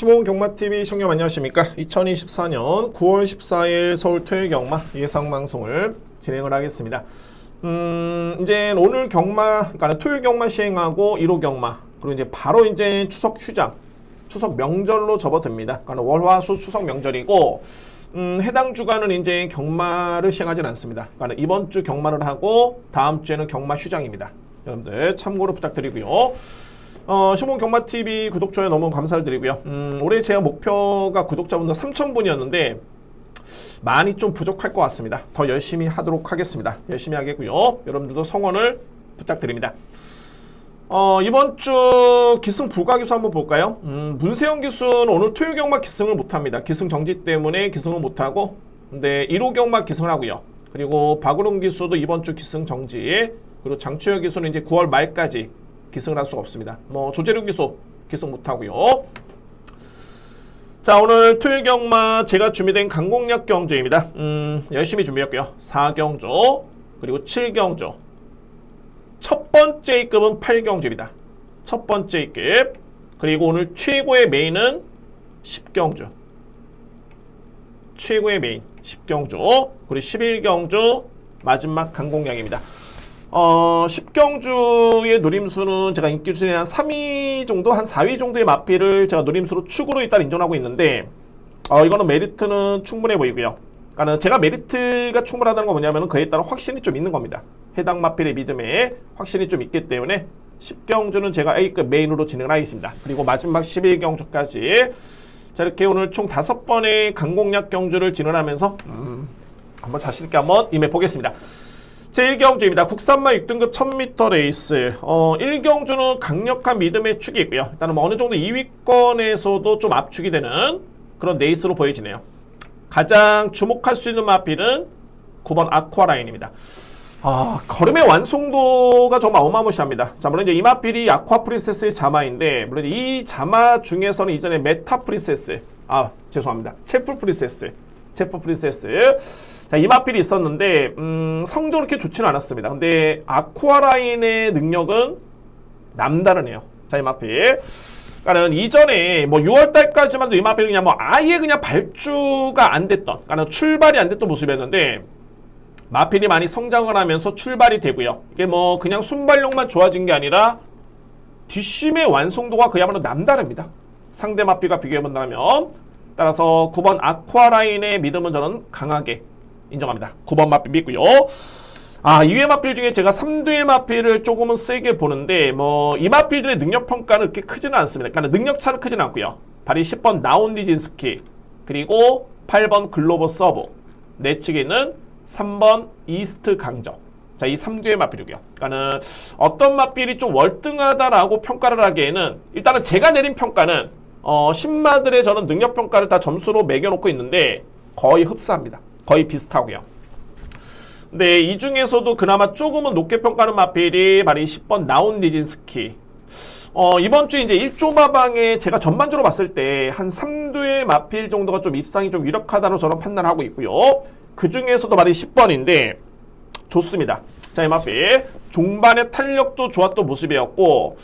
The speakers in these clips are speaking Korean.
시몬 경마TV 시청자 안녕하십니까. 2024년 9월 14일 서울 토요 경마 예상방송을 진행을 하겠습니다. 이제 오늘 경마, 그러니까 토요 경마 시행하고 1호 경마, 그리고 이제 바로 이제 추석 휴장, 추석 명절로 접어듭니다. 그러니까 월화수 추석 명절이고, 해당 주간은 이제 경마를 시행하진 않습니다. 그러니까 이번 주 경마를 하고 다음 주에는 경마 휴장입니다. 여러분들 참고로 부탁드리고요. 시몬 경마TV 구독, 좋아요 너무 감사를 드리고요. 올해 제가 목표가 구독자분들 3,000분이었는데 많이 좀 부족할 것 같습니다. 더 열심히 하도록 하겠습니다. 열심히 하겠고요. 여러분들도 성원을 부탁드립니다. 이번 주 기승 불가 기수 한번 볼까요? 문세영 기수는 오늘 토요 경마 기승을 못합니다. 기승 정지 때문에 기승을 못하고, 근데 1호 경마 기승을 하고요. 그리고 박우릉 기수도 이번 주 기승 정지, 그리고 장추혁 기수는 이제 9월 말까지 기승을 할 수가 없습니다. 조재룡 기수 기승 못하고요. 자, 오늘 토요 경마 제가 준비된 강공략 경주입니다. 열심히 준비했고요. 4경주 그리고 7경주, 첫 번째 급은 8경주입니다. 첫 번째 급. 그리고 오늘 최고의 메인은 10경주, 최고의 메인 10경주, 그리고 11경주 마지막 강공략입니다. 10경주의 노림수는 제가 인기 순위 한 3위 정도, 한 4위 정도의 마필을 제가 노림수로 축으로 일단 인정하고 있는데, 이거는 메리트는 충분해 보이고요. 그러니까 제가 메리트가 충분하다는 건 뭐냐면 그에 따른 확신이 좀 있는 겁니다. 해당 마필의 믿음에 확신이 좀 있기 때문에 10경주는 제가 A급 메인으로 진행을 하겠습니다. 그리고 마지막 11경주까지 자, 이렇게 오늘 총 5번의 강공략 경주를 진행하면서 한번 자신있게 한번 임해 보겠습니다. 제1경주입니다. 국산마 6등급 1000m 레이스. 1경주는 강력한 믿음의 축이 있고요. 일단은 어느 정도 2위권에서도 좀 압축이 되는 그런 레이스로 보여지네요. 가장 주목할 수 있는 마필은 9번 아쿠아라인입니다. 걸음의 완성도가 정말 어마무시합니다. 자, 물론 이제 이 마필이 아쿠아 프린세스의 자마인데, 물론 이 자마 중에서는 이전에 메타 프린세스, 죄송합니다. 체프 프린세스. 자, 이 마필이 있었는데, 성적은 그렇게 좋지는 않았습니다. 근데 아쿠아라인의 능력은 남다르네요. 자, 이 마필. 그러니까는 이전에 6월달까지만 도 이 마필이 그냥 아예 그냥 발주가 안 됐던, 그러니까 출발이 안 됐던 모습이었는데, 마필이 많이 성장을 하면서 출발이 되고요. 이게 그냥 순발력만 좋아진 게 아니라 뒷심의 완성도가 그야말로 남다릅니다. 상대 마필과 비교해본다면. 따라서 9번 아쿠아라인의 믿음은 저는 강하게 인정합니다. 9번 마필 믿고요. 이외의 마필 중에 제가 3두의 마필을 조금은 세게 보는데, 이 마필들의 능력평가는 그렇게 크지는 않습니다. 그러니까 능력차는 크지는 않고요. 발이 10번 나온디진스키, 그리고 8번 글로버 서브, 내측에는 3번 이스트 강적. 자, 이 3두의 마필이고요. 그러니까는 어떤 마필이 좀 월등하다라고 평가를 하기에는, 일단은 제가 내린 평가는 신마들의 저는 능력평가를 다 점수로 매겨놓고 있는데 거의 흡사합니다. 거의 비슷하고요. 근데 이 중에서도 그나마 조금은 높게 평가하는 마필이 바로 10번 나온디진스키. 이번 주 이제 1조마방에 제가 전반적으로 봤을 때 한 3두의 마필 정도가 좀 입상이 좀 유력하다고 저는 판단하고 있고요. 그 중에서도 바로 10번인데 좋습니다. 자, 이 마필 종반의 탄력도 좋았던 모습이었고,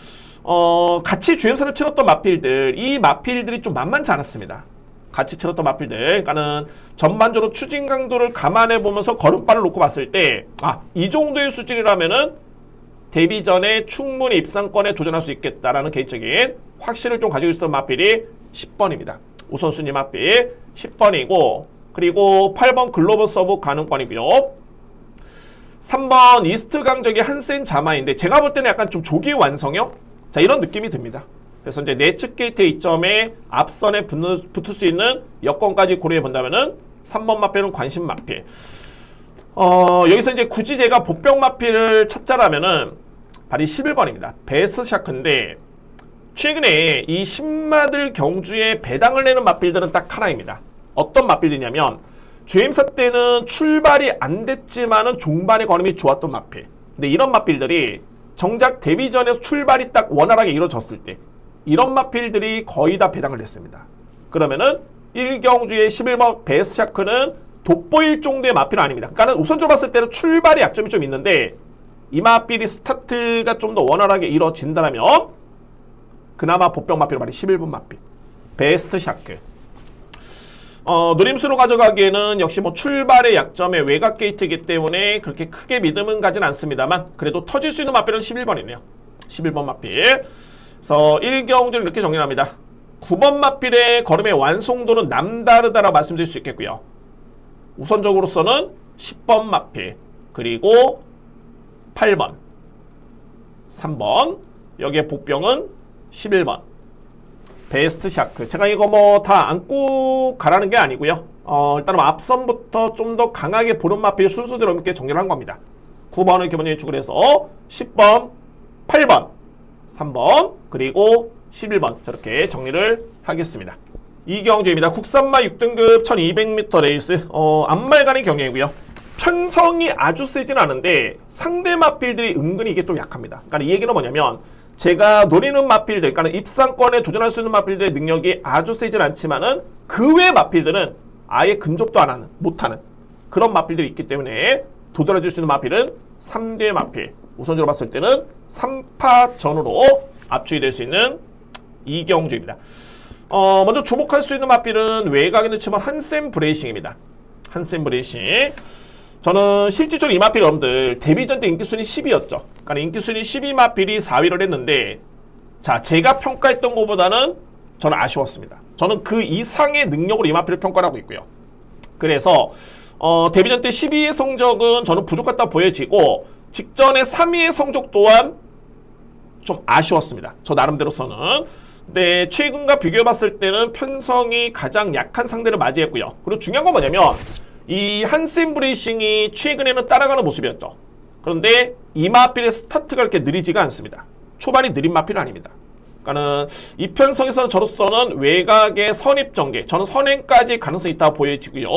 같이 주행사를 치렀던 마필들, 이 마필들이 좀 만만치 않았습니다. 같이 치렀던 마필들, 그러니까는 전반적으로 추진 강도를 감안해 보면서 걸음발을 놓고 봤을 때, 이 정도의 수준이라면은 데뷔 전에 충분히 입상권에 도전할 수 있겠다라는 개인적인 확신을 좀 가지고 있었던 마필이 10번입니다. 우선순위 마필 10번이고, 그리고 8번 글로벌 서브 가능권이고요. 3번 이스트 강적이 한센 자마인데, 제가 볼 때는 약간 좀 조기 완성형? 자, 이런 느낌이 듭니다. 그래서 이제 내측 게이트의 이점에 앞선에 붙을 수 있는 여건까지 고려해 본다면은 3번 마필은 관심 마필. 여기서 이제 굳이 제가 보병 마필을 찾자라면은 바로 11번입니다. 베스 샤크인데, 최근에 이 신마들 경주에 배당을 내는 마필들은 딱 하나입니다. 어떤 마필이냐면, 주행사 때는 출발이 안 됐지만은 종반의 걸음이 좋았던 마필. 근데 이런 마필들이 정작 데뷔 전에서 출발이 딱 원활하게 이루어졌을 때, 이런 마필들이 거의 다 배당을 냈습니다. 그러면은 1경주의 11번 베스 샤크는 돋보일 정도의 마필은 아닙니다. 그러니까 우선적으로 봤을 때는 출발의 약점이 좀 있는데, 이 마필이 스타트가 좀 더 원활하게 이루어진다면 그나마 보병 마필은 바로 11번 마필. 베스트 샤크. 노림수로 가져가기에는 역시 뭐 출발의 약점의 외곽 게이트이기 때문에 그렇게 크게 믿음은 가진 않습니다만 그래도 터질 수 있는 마필은 11번이네요. 11번 마필. 그래서 1경주를 이렇게 정리합니다. 9번 마필의 걸음의 완성도는 남다르다라고 말씀드릴 수 있겠고요. 우선적으로서는 10번 마필, 그리고 8번, 3번, 여기에 복병은 11번. 베스트 샤크. 제가 이거 뭐 다 안고 가라는 게 아니고요. 일단은 앞선부터 좀 더 강하게 보는 마필 순서대로 이렇게 정리를 한 겁니다. 9번을 기본 예측을 해서 10번, 8번, 3번, 그리고 11번 저렇게 정리를 하겠습니다. 이경주입니다. 국산마 6등급 1200m 레이스. 앞말간의 경기이고요. 편성이 아주 세진 않은데 상대 마필들이 은근히 이게 또 약합니다. 그러니까 이 얘기는 뭐냐면 제가 노리는 마필들, 그러니까 입상권에 도전할 수 있는 마필들의 능력이 아주 세진 않지만은 그 외 마필들은 아예 근접도 안 하는, 못하는 그런 마필들이 있기 때문에 도전해줄 수 있는 마필은 3대 마필. 우선적으로 봤을 때는 3파전으로 압축이 될 수 있는 이경주입니다. 먼저 주목할 수 있는 마필은 외곽에 넣지만 한샘 브레이싱입니다. 한샘 브레이싱. 저는 실질적으로 이 마필 여러분들 데뷔전 때 인기순위 10위였죠. 그러니까 인기순위 12 마필이 4위를 했는데 자, 제가 평가했던 것보다는 저는 아쉬웠습니다. 저는 그 이상의 능력으로 이 마필을 평가를 하고 있고요. 그래서 데뷔전 때 12위의 성적은 저는 부족하다 보여지고 직전에 3위의 성적 또한 좀 아쉬웠습니다. 저 나름대로서는. 근데 최근과 비교해봤을 때는 편성이 가장 약한 상대를 맞이했고요. 그리고 중요한 건 뭐냐면 이 한샘 브레이싱이 최근에는 따라가는 모습이었죠. 그런데 이 마필의 스타트가 그렇게 느리지가 않습니다. 초반이 느린 마필은 아닙니다. 그러니까는 이 편성에서는 저로서는 외곽의 선입 전개, 저는 선행까지 가능성이 있다고 보여지고요.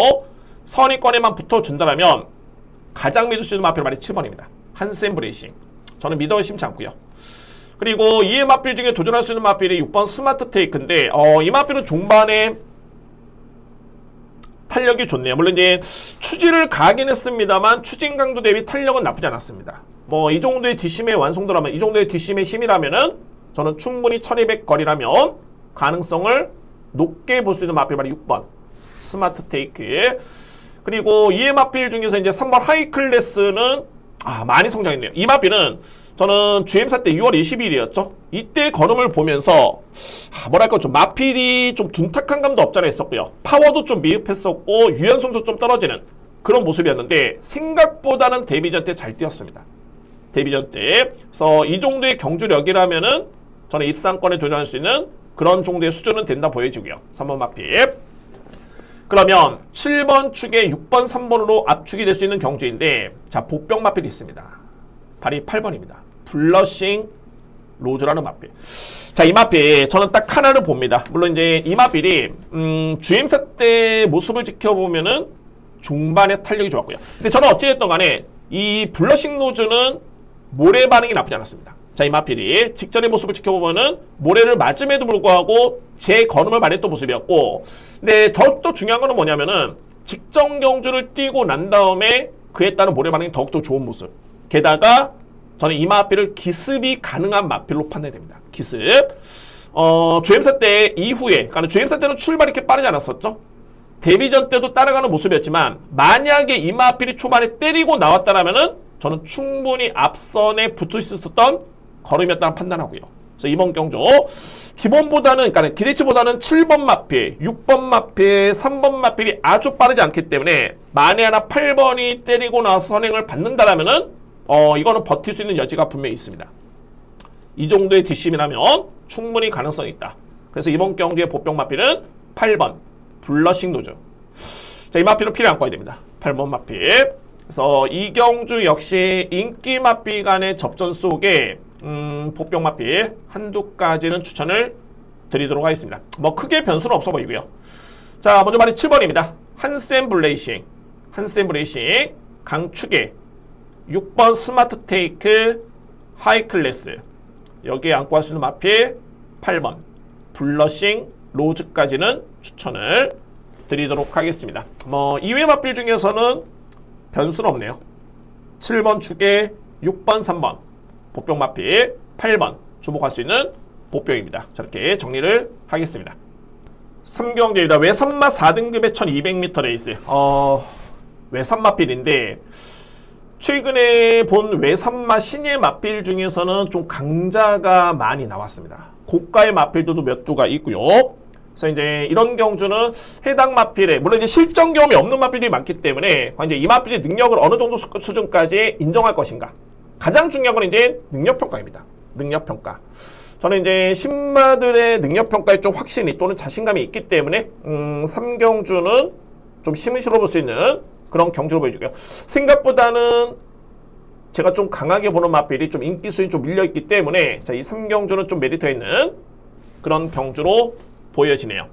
선입권에만 붙어준다면 가장 믿을 수 있는 마필은 말이 7번입니다. 한샘 브레이싱. 저는 믿어 의심치 않고요. 그리고 이 마필 중에 도전할 수 있는 마필이 6번 스마트 테이크인데 이 마필은 종반에 탄력이 좋네요. 물론 이제 추진을 가긴 했습니다만 추진 강도 대비 탄력은 나쁘지 않았습니다. 뭐 이 정도의 뒷심의 완성도라면, 이 정도의 뒷심의 힘이라면은 저는 충분히 1200 거리라면 가능성을 높게 볼 수 있는 마필 바로 6번 스마트 테이크. 그리고 이 마필 중에서 이제 3번 하이 클래스는 많이 성장했네요. 이 마필은 저는 GM사 때 6월 20일이었죠. 이때 걸음을 보면서 뭐랄까 좀 마필이 좀 둔탁한 감도 없잖아 있었고요. 파워도 좀 미흡했었고 유연성도 좀 떨어지는 그런 모습이었는데 생각보다는 데뷔전 때 잘 뛰었습니다. 데뷔전 때. 그래서 이 정도의 경주력이라면은 저는 입상권에 도전할 수 있는 그런 정도의 수준은 된다 보여지고요. 3번 마필. 그러면 7번 축에 6번, 3번으로 압축이 될 수 있는 경주인데 자, 복병 마필이 있습니다. 발이 8번입니다. 블러싱 로즈라는 마필. 자, 이 마필 저는 딱 하나를 봅니다. 물론 이제 이 마필이 GM사 때 모습을 지켜보면은 중반에 탄력이 좋았고요. 근데 저는 어찌됐든 간에 이 블러싱 로즈는 모래 반응이 나쁘지 않았습니다. 자, 이 마필이 직전의 모습을 지켜보면은 모래를 맞음에도 불구하고 제 걸음을 발휘했던 모습이었고, 근데 더욱더 중요한 거는 뭐냐면은 직전 경주를 뛰고 난 다음에 그에 따른 모래 반응이 더욱더 좋은 모습. 게다가 저는 이 마필을 기습이 가능한 마필로 판단이 됩니다. 기습. GM사 때 이후에, 그러니까 GM사 때는 출발이 이렇게 빠르지 않았었죠. 데뷔전 때도 따라가는 모습이었지만 만약에 이 마필이 초반에 때리고 나왔다라면은 저는 충분히 앞선에 붙을 수 있었던 걸음이었다는 판단하고요. 그래서 이번 경주 기본보다는, 그러니까 기대치보다는 7번 마필, 6번 마필, 3번 마필이 아주 빠르지 않기 때문에 만에 하나 8번이 때리고 나서 선행을 받는다라면은 이거는 버틸 수 있는 여지가 분명히 있습니다. 이 정도의 뒷심이라면 충분히 가능성이 있다. 그래서 이번 경주의 복병 마필은 8번 블러싱 노즈. 자, 이 마필은 필요 안고 와야 됩니다. 8번 마필. 그래서 이 경주 역시 인기 마필 간의 접전 속에 복병 마필 한두 가지는 추천을 드리도록 하겠습니다. 뭐 크게 변수는 없어 보이고요. 자, 먼저 말이 7번입니다. 한샘 블레이싱. 한샘 블레이싱 강축에 6번 스마트 테이크 하이 클래스. 여기에 안고 할 수 있는 마필 8번 블러싱 로즈까지는 추천을 드리도록 하겠습니다. 뭐 이외 마필 중에서는 변수는 없네요. 7번 축에 6번, 3번 복병 마필 8번 주목할 수 있는 복병입니다. 저렇게 정리를 하겠습니다. 삼경제입니다. 외삼마 4등급의 1200m 레이스. 외삼 마필인데 최근에 본 외삼마 신예 마필 중에서는 좀 강자가 많이 나왔습니다. 고가의 마필들도 몇 두가 있고요. 그래서 이제 이런 경주는 해당 마필에 물론 이제 실전 경험이 없는 마필들이 많기 때문에 이제 이 마필의 능력을 어느 정도 수준까지 인정할 것인가. 가장 중요한 건 이제 능력 평가입니다. 능력 평가. 저는 이제 신마들의 능력 평가에 좀 확신이 또는 자신감이 있기 때문에 3경주는 좀 힘을 실어볼 수 있는 그런 경주로 보여주고요. 생각보다는 제가 좀 강하게 보는 마필이 좀 인기 수준이 좀 밀려있기 때문에 자, 이 3경주는 좀 메리트 있는 그런 경주로 보여지네요.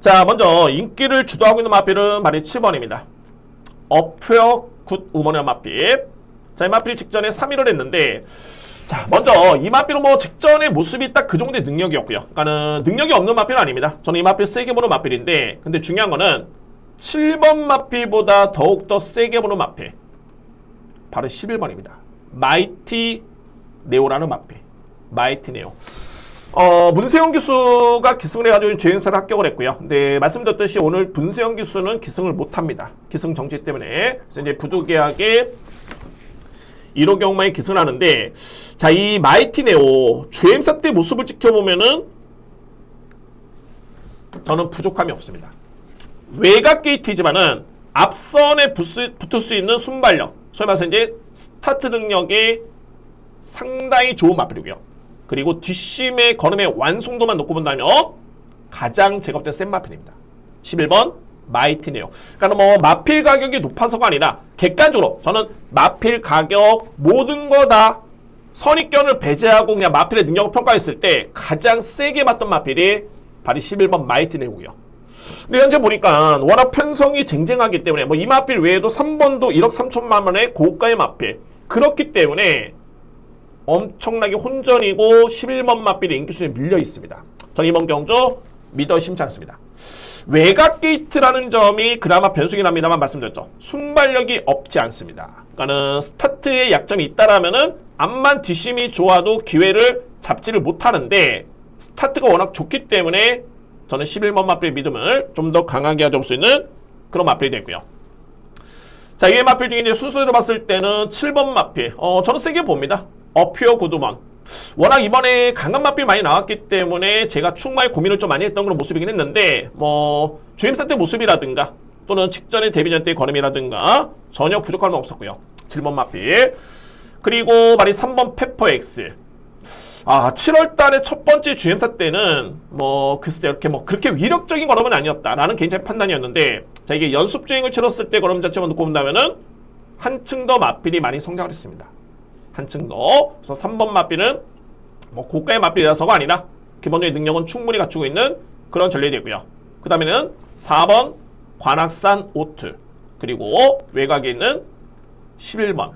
자, 먼저 인기를 주도하고 있는 마필은 말이 7번입니다. 어퓨어 굿 우먼의 마필. 자, 이 마필 직전에 3위를 했는데 자, 먼저 이 마필은 뭐 직전의 모습이 딱 그 정도의 능력이었고요. 그러니까는 능력이 없는 마필은 아닙니다. 저는 이 마필 세게 보는 마필인데 근데 중요한 거는 7번 마필보다 더욱더 세게 보는 마필. 바로 11번입니다. 마이티 네오라는 마필. 마이티 네오. 문세영 기수가 기승을 해가지고 주행사를 합격을 했고요. 근데 말씀드렸듯이 오늘 문세영 기수는 기승을 못합니다. 기승 정지 때문에. 그래서 이제 부두계약에 1호 경마에 기승을 하는데 자, 이 마이티 네오 주행사 때 모습을 지켜보면은 저는 부족함이 없습니다. 외곽 게이트지만은 앞선에 붙을 수 있는 순발력, 소위 말해서 이제 스타트 능력이 상당히 좋은 마필이고요. 그리고 뒷심의 걸음의 완성도만 놓고 본다면 가장 제가 볼 때 센 마필입니다. 11번 마이티 네오. 그러니까 뭐 마필 가격이 높아서가 아니라 객관적으로 저는 마필 가격 모든 거 다 선입견을 배제하고 그냥 마필의 능력을 평가했을 때 가장 세게 봤던 마필이 바로 11번 마이티 네오고요. 근데 현재 보니까 워낙 편성이 쟁쟁하기 때문에 뭐 이 마필 외에도 3번도 1억 3천만 원의 고가의 마필. 그렇기 때문에 엄청나게 혼전이고 11번 마필의 인기 순위에 밀려 있습니다. 전 이번 경주 믿어 심지 않습니다. 외곽 게이트라는 점이 그나마 변수긴 합니다만 말씀드렸죠. 순발력이 없지 않습니다. 그러니까는 스타트에 약점이 있다라면은 암만 뒷심이 좋아도 기회를 잡지를 못하는데 스타트가 워낙 좋기 때문에 저는 11번 마필의 믿음을 좀 더 강하게 가져올 수 있는 그런 마필이 됐고요. 자, 이 마필 중에 이제 순서대로 봤을 때는 7번 마필. 저는 세게 봅니다. 어퓨어 구두먼. 워낙 이번에 강한 마필 많이 나왔기 때문에 제가 충분히 고민을 좀 많이 했던 그런 모습이긴 했는데 뭐 주행사 때 모습이라든가 또는 직전의 데뷔전 때의 걸음이라든가 전혀 부족한 건 없었고요. 7번 마필. 그리고 말이 3번 페퍼엑스. 7월달에 첫 번째 주행사 때는 뭐 글쎄 이렇게 뭐 그렇게 위력적인 걸음은 아니었다라는 개인적인 판단이었는데 자, 이게 연습 주행을 치렀을 때 걸음 자체만 놓고 본다면은 한층 더 마필이 많이 성장을 했습니다. 한층 더. 그래서 3번 마필은 뭐 고가의 마필이라서가 아니라 기본적인 능력은 충분히 갖추고 있는 그런 전략이 되고요. 그 다음에는 4번 관악산 오트. 그리고 외곽에 있는 11번.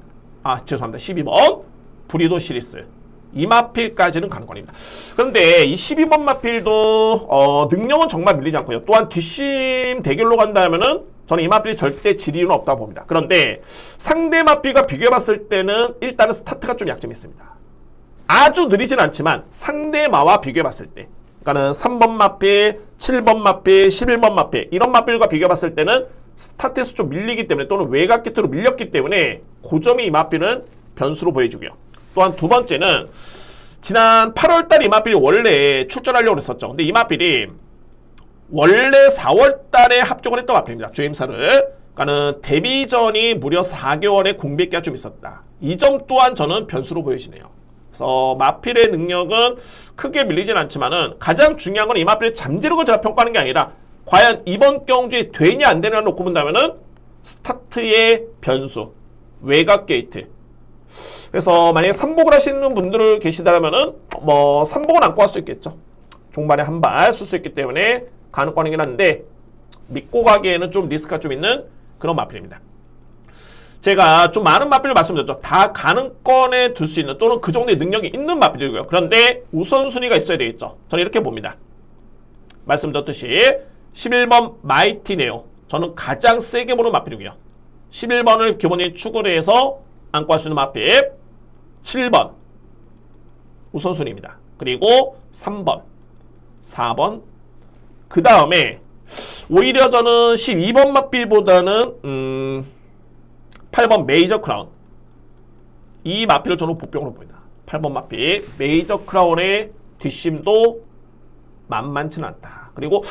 죄송합니다. 12번 브리도 시리스. 이 마필까지는 가는 겁니다. 그런데 이 12번 마필도 능력은 정말 밀리지 않고요. 또한 뒷심 대결로 간다면은 저는 이 마필이 절대 질 이유는 없다고 봅니다. 그런데 상대 마필과 비교해봤을 때는 일단은 스타트가 좀 약점이 있습니다. 아주 느리진 않지만 상대 마와 비교해봤을 때 그러니까는 3번 마필, 7번 마필, 11번 마필 이런 마필과 비교해봤을 때는 스타트에서 좀 밀리기 때문에 또는 외곽 깃으로 밀렸기 때문에 그 점이 이 마필은 변수로 보여주고요. 또한 두 번째는 지난 8월달 이 마필이 원래 출전하려고 했었죠. 근데 이 마필이 원래 4월달에 합격을 했던 마필입니다. 주행사를. 그러니까는 데뷔전이 무려 4개월의 공백기가 좀 있었다. 이 점 또한 저는 변수로 보여지네요. 그래서 마필의 능력은 크게 밀리진 않지만은 가장 중요한 건 이 마필의 잠재력을 제가 평가하는 게 아니라 과연 이번 경주에 되냐 안 되냐를 놓고 본다면은 스타트의 변수, 외곽 게이트. 그래서 만약에 3복을 하시는 분들 계시다면은 뭐 3복은 안고 갈 수 있겠죠. 중반에 한 발 쓸 수 있기 때문에 가능권이긴 한데 믿고 가기에는 좀 리스크가 좀 있는 그런 마필입니다. 제가 좀 많은 마필을 말씀드렸죠. 다 가능권에 둘 수 있는 또는 그 정도의 능력이 있는 마필이고요. 그런데 우선순위가 있어야 되겠죠. 저는 이렇게 봅니다. 말씀드렸듯이 11번 마이티 네오. 저는 가장 세게 보는 마필이고요. 11번을 기본적인 축으로 해서 안고 할 수 있는 마필 7번 우선순위입니다. 그리고 3번, 4번, 그 다음에 오히려 저는 12번 마필보다는 8번 메이저 크라운, 이 마필을 저는 복병으로 보인다. 8번 마필 메이저 크라운의 뒷심도 만만치는 않다. 그리고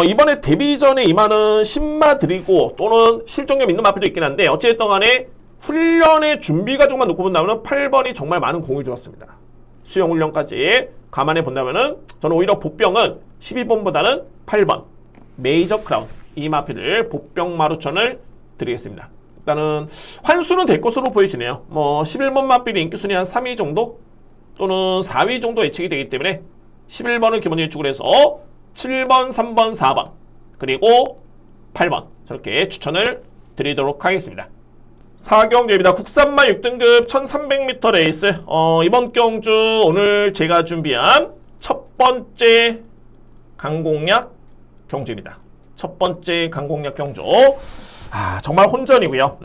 이번에 데뷔전에 임하는 신마들이고 또는 실종력 있는 마필도 있긴 한데 어찌됐든 간에 훈련의 준비 과정만 놓고 본다면 8번이 정말 많은 공을 들었습니다. 수영 훈련까지 감안해 본다면은 저는 오히려 복병은 12번보다는 8번 메이저 크라운, 이 마필을 복병 마루천을 드리겠습니다. 일단은 환수는 될 것으로 보여지네요. 뭐 11번 마필이 인기순위 한 3위 정도 또는 4위 정도 예측이 되기 때문에 11번을 기본 예측을 해서 7번, 3번, 4번 그리고 8번 저렇게 추천을 드리도록 하겠습니다. 4경주입니다. 국산마 6등급 1300m 레이스. 이번 경주 오늘 제가 준비한 첫 번째 강공략 경주입니다. 첫 번째 강공략 경주. 정말 혼전이고요.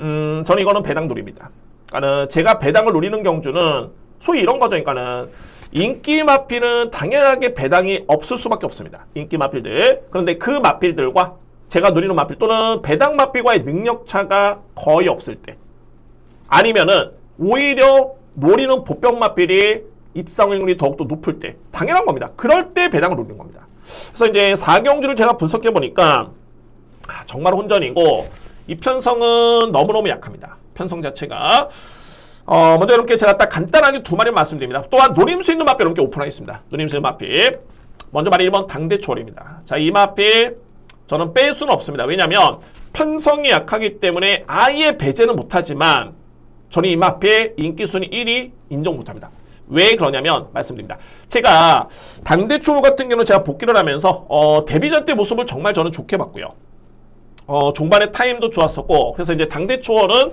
저는 이거는 배당 노립니다. 그러니까는 제가 배당을 노리는 경주는 소위 이런 거죠. 그러니까는 인기 마필은 당연하게 배당이 없을 수밖에 없습니다. 인기 마필들. 그런데 그 마필들과 제가 노리는 마필 또는 배당 마필과의 능력 차가 거의 없을 때, 아니면은 오히려 노리는 복병 마필이 입상 확률이 더욱더 높을 때, 당연한 겁니다. 그럴 때 배당을 노리는 겁니다. 그래서 이제 4경주를 제가 분석해 보니까 정말 혼전이고 이 편성은 너무너무 약합니다. 편성 자체가. 먼저 이렇게 제가 딱 간단하게 두 마리 말씀드립니다. 또한 노림수 있는 마필 이렇게 오픈하겠습니다. 노림수 있는 마필. 먼저 마리 1번 당대초월입니다. 자, 이 마필 저는 뺄 수는 없습니다. 왜냐하면 편성이 약하기 때문에 아예 배제는 못하지만 저는 이 마필 인기순위 1위 인정 못합니다. 왜 그러냐면 말씀드립니다. 제가 당대초월 같은 경우는 제가 복귀를 하면서 데뷔전 때 모습을 정말 저는 좋게 봤고요. 종반의 타임도 좋았었고, 그래서 이제 당대초월은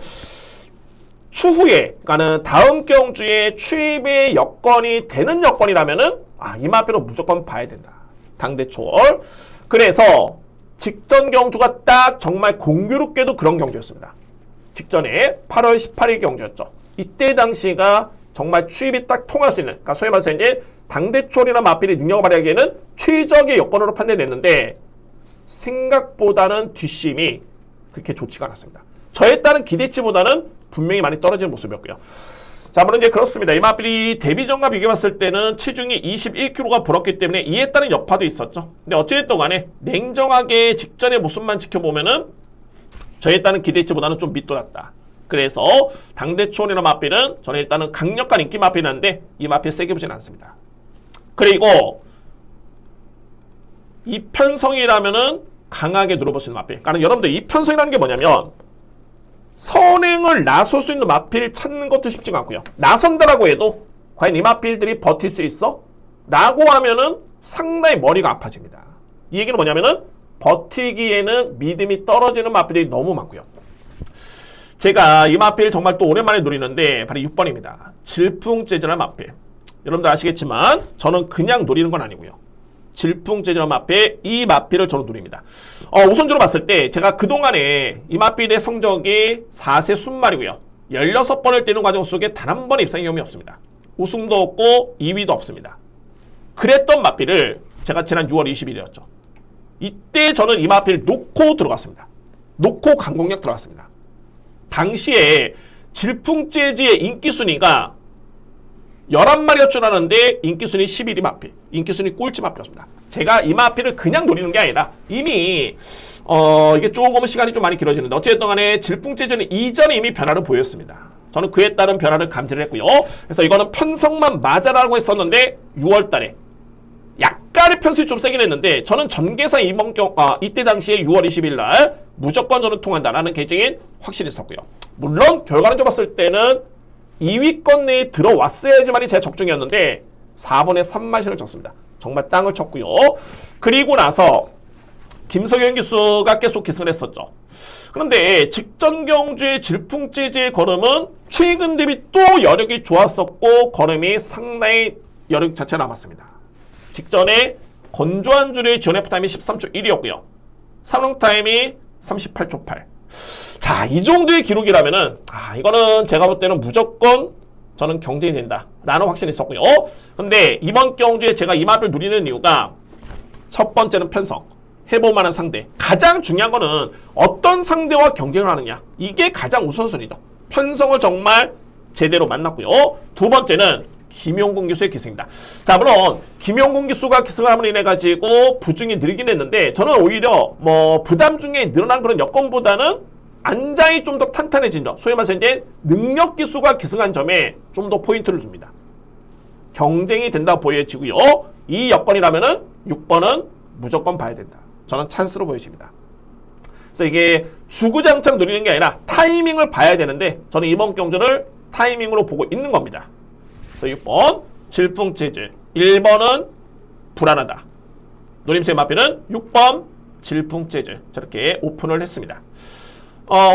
추후에, 그러니까는 다음 경주에 출입의 여건이 되는 여건이라면은 이 마필은 무조건 봐야 된다. 당대초월. 그래서 직전 경주가 딱 정말 공교롭게도 그런 경주였습니다. 직전에 8월 18일 경주였죠. 이때 당시가 정말 추입이 딱 통할 수 있는, 그러니까 소위 말해서 이제 당대초월이나 마필이 능력을 발휘하기에는 최적의 여건으로 판단됐는데 생각보다는 뒷심이 그렇게 좋지가 않았습니다. 저에 따른 기대치보다는 분명히 많이 떨어지는 모습이었고요. 자, 물론 이제 그렇습니다. 이 마필이 데뷔전과 비교해봤을 때는 체중이 21kg가 불었기 때문에 이에 따른 여파도 있었죠. 근데 어찌됐든 간에 냉정하게 직전의 모습만 지켜보면은 저에 따른 기대치보다는 좀 밑돌았다. 그래서 당대초월이나 마필은 저는 일단은 강력한 인기 마필인데 이 마필 세게 보진 않습니다. 그리고 이 편성이라면은 강하게 누려볼 수 있는 마필. 그러니까 여러분들 이 편성이라는 게 뭐냐면 선행을 나설 수 있는 마필 찾는 것도 쉽지가 않고요. 나선다라고 해도 과연 이 마필들이 버틸 수 있어? 라고 하면은 상당히 머리가 아파집니다. 이 얘기는 뭐냐면은 버티기에는 믿음이 떨어지는 마필들이 너무 많고요. 제가 이 마필 정말 또 오랜만에 노리는데 바로 6번입니다. 질풍재진한 마필. 여러분들 아시겠지만 저는 그냥 노리는 건 아니고요. 질풍재진한 마필, 이 마필을 저는 노립니다. 우선적으로 봤을 때 제가 그동안에 이 마필의 성적이 4세 순말이고요. 16번을 뛰는 과정 속에 단 한 번의 입상 경험이 없습니다. 우승도 없고 2위도 없습니다. 그랬던 마필을 제가 지난 6월 20일이었죠. 이때 저는 이 마필 놓고 들어갔습니다. 놓고 강공략 들어갔습니다. 당시에 질풍재지의 인기순위가 11마리가 출하는데 인기순위 11위 마필, 인기순위 꼴찌 마필이었습니다. 제가 이 마필을 그냥 노리는 게 아니라 이미 이게 조금 시간이 좀 많이 길어지는데 어쨌든 간에 질풍재전은 이전에 이미 변화를 보였습니다. 저는 그에 따른 변화를 감지를 했고요. 그래서 이거는 편성만 맞아라고 했었는데 6월 달에 약간의 편수이 좀 세긴 했는데 저는 전개상 이때 당시에 6월 20일 날 무조건 저는 통한다라는 개정이 확실히 있었고요. 물론 결과는 좀 봤을 때는 2위권 내에 들어왔어야지만이 제 적중이었는데 4번에 3마신을 쳤습니다. 정말 땅을 쳤고요. 그리고 나서 김석현 기수가 계속 기승을 했었죠. 그런데 직전 경주의 질풍재지의 걸음은 최근 대비 또 여력이 좋았었고 걸음이 상당히 여력 자체가 남았습니다. 직전에 건조한 줄의 지원F 타임이 13초 1이었고요. 삼롱 타임이 38초 8. 자, 이 정도의 기록이라면은 이거는 제가 볼 때는 무조건 저는 경쟁이 된다 라는 확신이 있었고요. 근데 이번 경주에 제가 이 마필을 누리는 이유가 첫 번째는 편성. 해볼 만한 상대. 가장 중요한 거는 어떤 상대와 경쟁을 하느냐. 이게 가장 우선순위죠. 편성을 정말 제대로 만났고요. 두 번째는 김용곤 기수의 기승입니다. 자, 물론 김용곤 기수가 기승을 함으로 인해 가지고 부중이 늘긴 했는데 저는 오히려 뭐 부담 중에 늘어난 그런 여건보다는 안장이 좀 더 탄탄해진 점, 소위 말해서 이제 능력 기수가 기승한 점에 좀 더 포인트를 줍니다. 경쟁이 된다 보여지고요. 이 여건이라면은 6번은 무조건 봐야 된다. 저는 찬스로 보여집니다. 그래서 이게 주구장창 노리는 게 아니라 타이밍을 봐야 되는데 저는 이번 경주를 타이밍으로 보고 있는 겁니다. 그래서 6번 질풍재질, 1번은 불안하다. 노림수의 마피는 6번 질풍재질. 저렇게 오픈을 했습니다.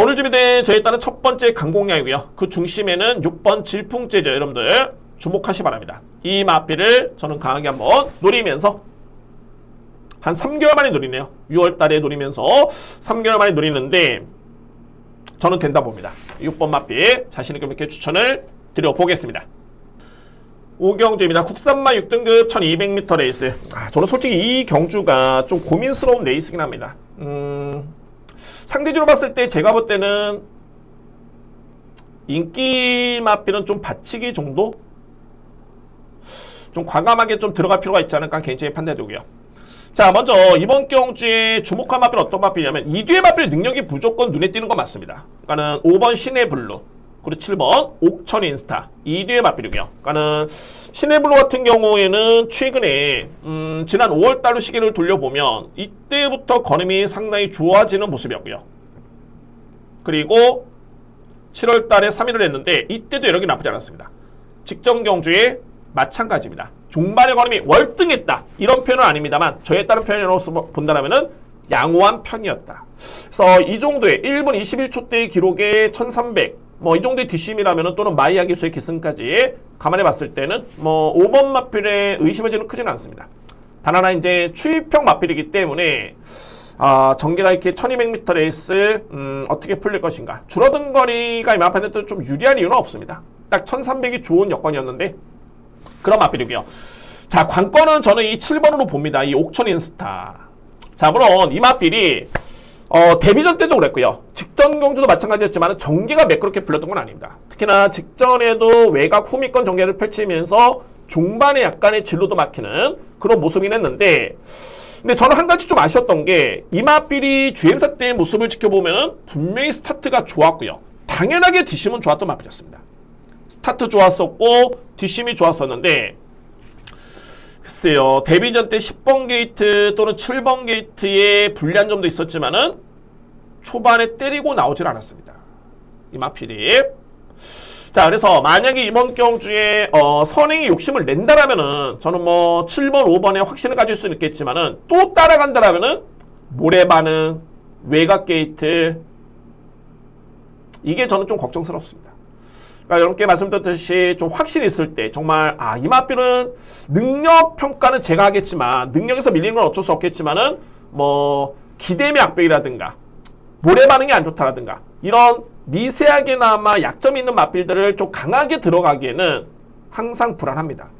오늘 준비된 저에 따른 첫 번째 강공량이고요. 그 중심에는 6번 질풍재질, 여러분들 주목하시 바랍니다. 이 마피를 저는 강하게 한번 노리면서 한 3개월 만에 노리네요. 6월 달에 노리면서 3개월 만에 노리는데 저는 된다 봅니다. 6번 마피 자신있게 이렇게 추천을 드려보겠습니다. 오경주입니다. 국산마 6등급 1200m 레이스. 저는 솔직히 이 경주가 좀 고민스러운 레이스긴 합니다. 상대주로 봤을 때 제가 볼 때는 인기 마피는 좀 받치기 정도? 좀 과감하게 좀 들어갈 필요가 있지 않을까 개인적인 판단이고요. 자, 먼저 이번 경주에 주목한 마필은 어떤 마필이냐면 이 뒤에 마필 능력이 무조건 눈에 띄는 건 맞습니다. 그러니까는 5번 시내블루 그리고 7번 옥천 인스타 이 뒤에 마필이고요. 그러니까는 시내블루 같은 경우에는 최근에 지난 5월달로 시기를 돌려보면 이때부터 걸음이 상당히 좋아지는 모습이었고요. 그리고 7월달에 3위를 했는데 이때도 여력이 나쁘지 않았습니다. 직전 경주에 마찬가지입니다. 종반의 걸음이 월등했다. 이런 표현은 아닙니다만 저에 따른 표현으로서 본다면은 양호한 편이었다. 그래서 이 정도의 1분 21초 대의 기록에 1300 뭐 이 정도의 뒷심이라면은 또는 마이야 기수의 기승까지 감안해 봤을 때는 뭐 5번 마필의 의심의 지는 크지는 않습니다. 단 하나 이제 추입형 마필이기 때문에 전개가 이렇게 1200m 레이스 어떻게 풀릴 것인가. 줄어든 거리가 이만한데 좀 유리한 이유는 없습니다. 딱 1300이 좋은 여건이었는데 그런 마필이고요. 자, 관건은 저는 이 7번으로 봅니다. 이 옥천 인스타. 자, 물론 이 마필이 데뷔전 때도 그랬고요. 직전 경주도 마찬가지였지만 전개가 매끄럽게 풀렸던 건 아닙니다. 특히나 직전에도 외곽 후미권 전개를 펼치면서 종반에 약간의 진로도 막히는 그런 모습이긴 했는데 근데 저는 한 가지 좀 아쉬웠던 게 이 마필이 주행사 때의 모습을 지켜보면 분명히 스타트가 좋았고요. 당연하게 뒷심은 좋았던 마필이었습니다. 스타트 좋았었고 뒷심이 좋았었는데 글쎄요. 데뷔전 때 10번 게이트 또는 7번 게이트에 불리한 점도 있었지만은 초반에 때리고 나오질 않았습니다. 이 마필이. 자, 그래서 만약에 이번 경주에 선행이 욕심을 낸다라면은 저는 뭐 7번, 5번에 확신을 가질 수는 있겠지만은 또 따라간다라면은 모래 반응, 외곽 게이트 이게 저는 좀 걱정스럽습니다. 그러니까 여러분께 말씀드렸듯이 좀 확신이 있을 때 정말 이 마필은 능력 평가는 제가 하겠지만 능력에서 밀리는 건 어쩔 수 없겠지만은 뭐 기대의 악백이라든가 모래 반응이 안 좋다라든가 이런 미세하게나마 약점이 있는 마필들을 좀 강하게 들어가기에는 항상 불안합니다.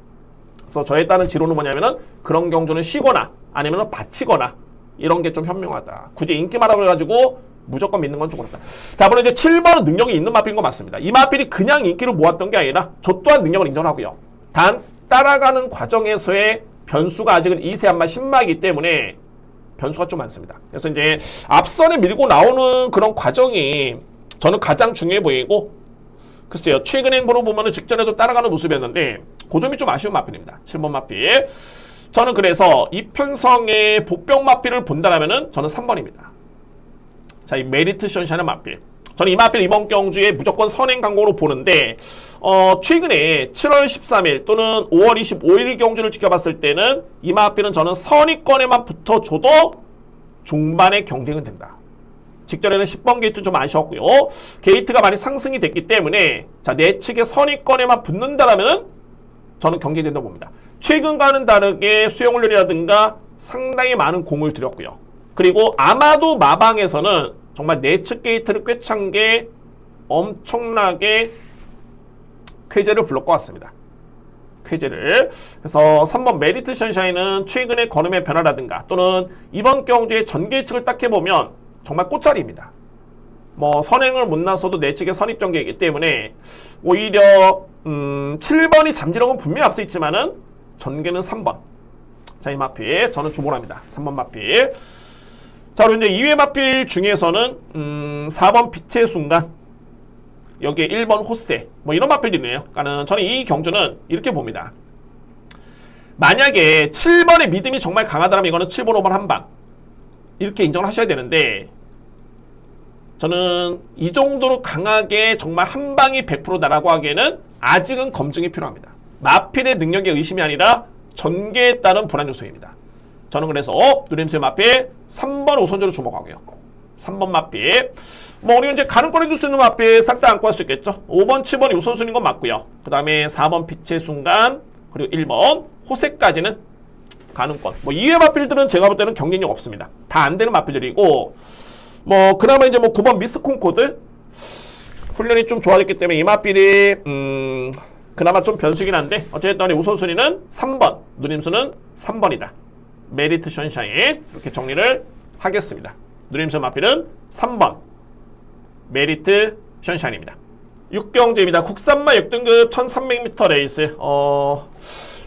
그래서 저에 따른 지론은 뭐냐면은 그런 경주는 쉬거나 아니면은 바치거나 이런 게 좀 현명하다. 굳이 인기마라고 해가지고 무조건 믿는 건 좀 그렇다. 자, 물론 이제 7번은 능력이 있는 마필인 거 맞습니다. 이 마필이 그냥 인기를 모았던 게 아니라 저 또한 능력을 인정하고요. 단 따라가는 과정에서의 변수가 아직은 2세한마 10마이기 때문에 변수가 좀 많습니다. 그래서 이제 앞선에 밀고 나오는 그런 과정이 저는 가장 중요해 보이고 글쎄요. 최근 행보로 보면은 직전에도 따라가는 모습이었는데 그 점이 좀 아쉬운 마필입니다. 7번 마필. 저는 그래서 이편성의 복병 마필을 본다라면은 저는 3번입니다. 자, 이 메리트 션샤는 마필. 저는 이 마필 이번 경주에 무조건 선행 강공으로 보는데 최근에 7월 13일 또는 5월 25일 경주를 지켜봤을 때는 이 마필은 저는 선위권에만 붙어줘도 종반의 경쟁은 된다. 직전에는 10번 게이트 좀 아쉬웠고요. 게이트가 많이 상승이 됐기 때문에 자, 내 측의 선위권에만 붙는다라면 저는 경쟁된다고 봅니다. 최근과는 다르게 수영훈련이라든가 상당히 많은 공을 들였고요. 그리고 아마도 마방에서는 정말 내측 게이트를 꿰찬 게 엄청나게 쾌재를 불렀을 것 같습니다. 쾌재를. 그래서 3번 메리트 션샤인은 최근의 걸음의 변화라든가 또는 이번 경주의 전개 예측을 딱 해보면 정말 꽃자리입니다. 뭐 선행을 못 나서도 내측의 선입전개이기 때문에 오히려 7번이 잠재력은 분명히 앞서 있지만은 전개는 3번. 자, 이 마필 저는 주목을 합니다. 3번 마필. 자, 그리고 이제 2회 마필 중에서는 4번 빛의 순간, 여기에 1번 호세, 뭐 이런 마필들이네요. 그러니까는 저는 이 경주는 이렇게 봅니다. 만약에 7번의 믿음이 정말 강하다면 이거는 7번 5번 한방 이렇게 인정을 하셔야 되는데, 저는 이 정도로 강하게 정말 한방이 100%다라고 하기에는 아직은 검증이 필요합니다. 마필의 능력의 의심이 아니라 전개에 따른 불안 요소입니다. 저는 그래서 누림수의 마필 3번 우선적으로 주목하고요. 3번 마필. 뭐 우리 이제 가능권에 둘 수 있는 마필 싹 다 안고 할 수 있겠죠. 5번, 7번이 우선순위인 건 맞고요. 그 다음에 4번 빛의 순간, 그리고 1번 호세까지는 가능권. 뭐 2회 마필들은 제가 볼 때는 경쟁력 없습니다. 다 안 되는 마필들이고, 뭐 그나마 이제 뭐 9번 미스 콩코드 훈련이 좀 좋아졌기 때문에 이 마필이 그나마 좀 변수긴 한데, 어쨌든 우선순위는 3번, 누림수는 3번이다. 메리트 션샤인 이렇게 정리를 하겠습니다. 누림수 마필은 3번 메리트 션샤인입니다. 6경주입니다. 국산마 6등급 1300m 레이스.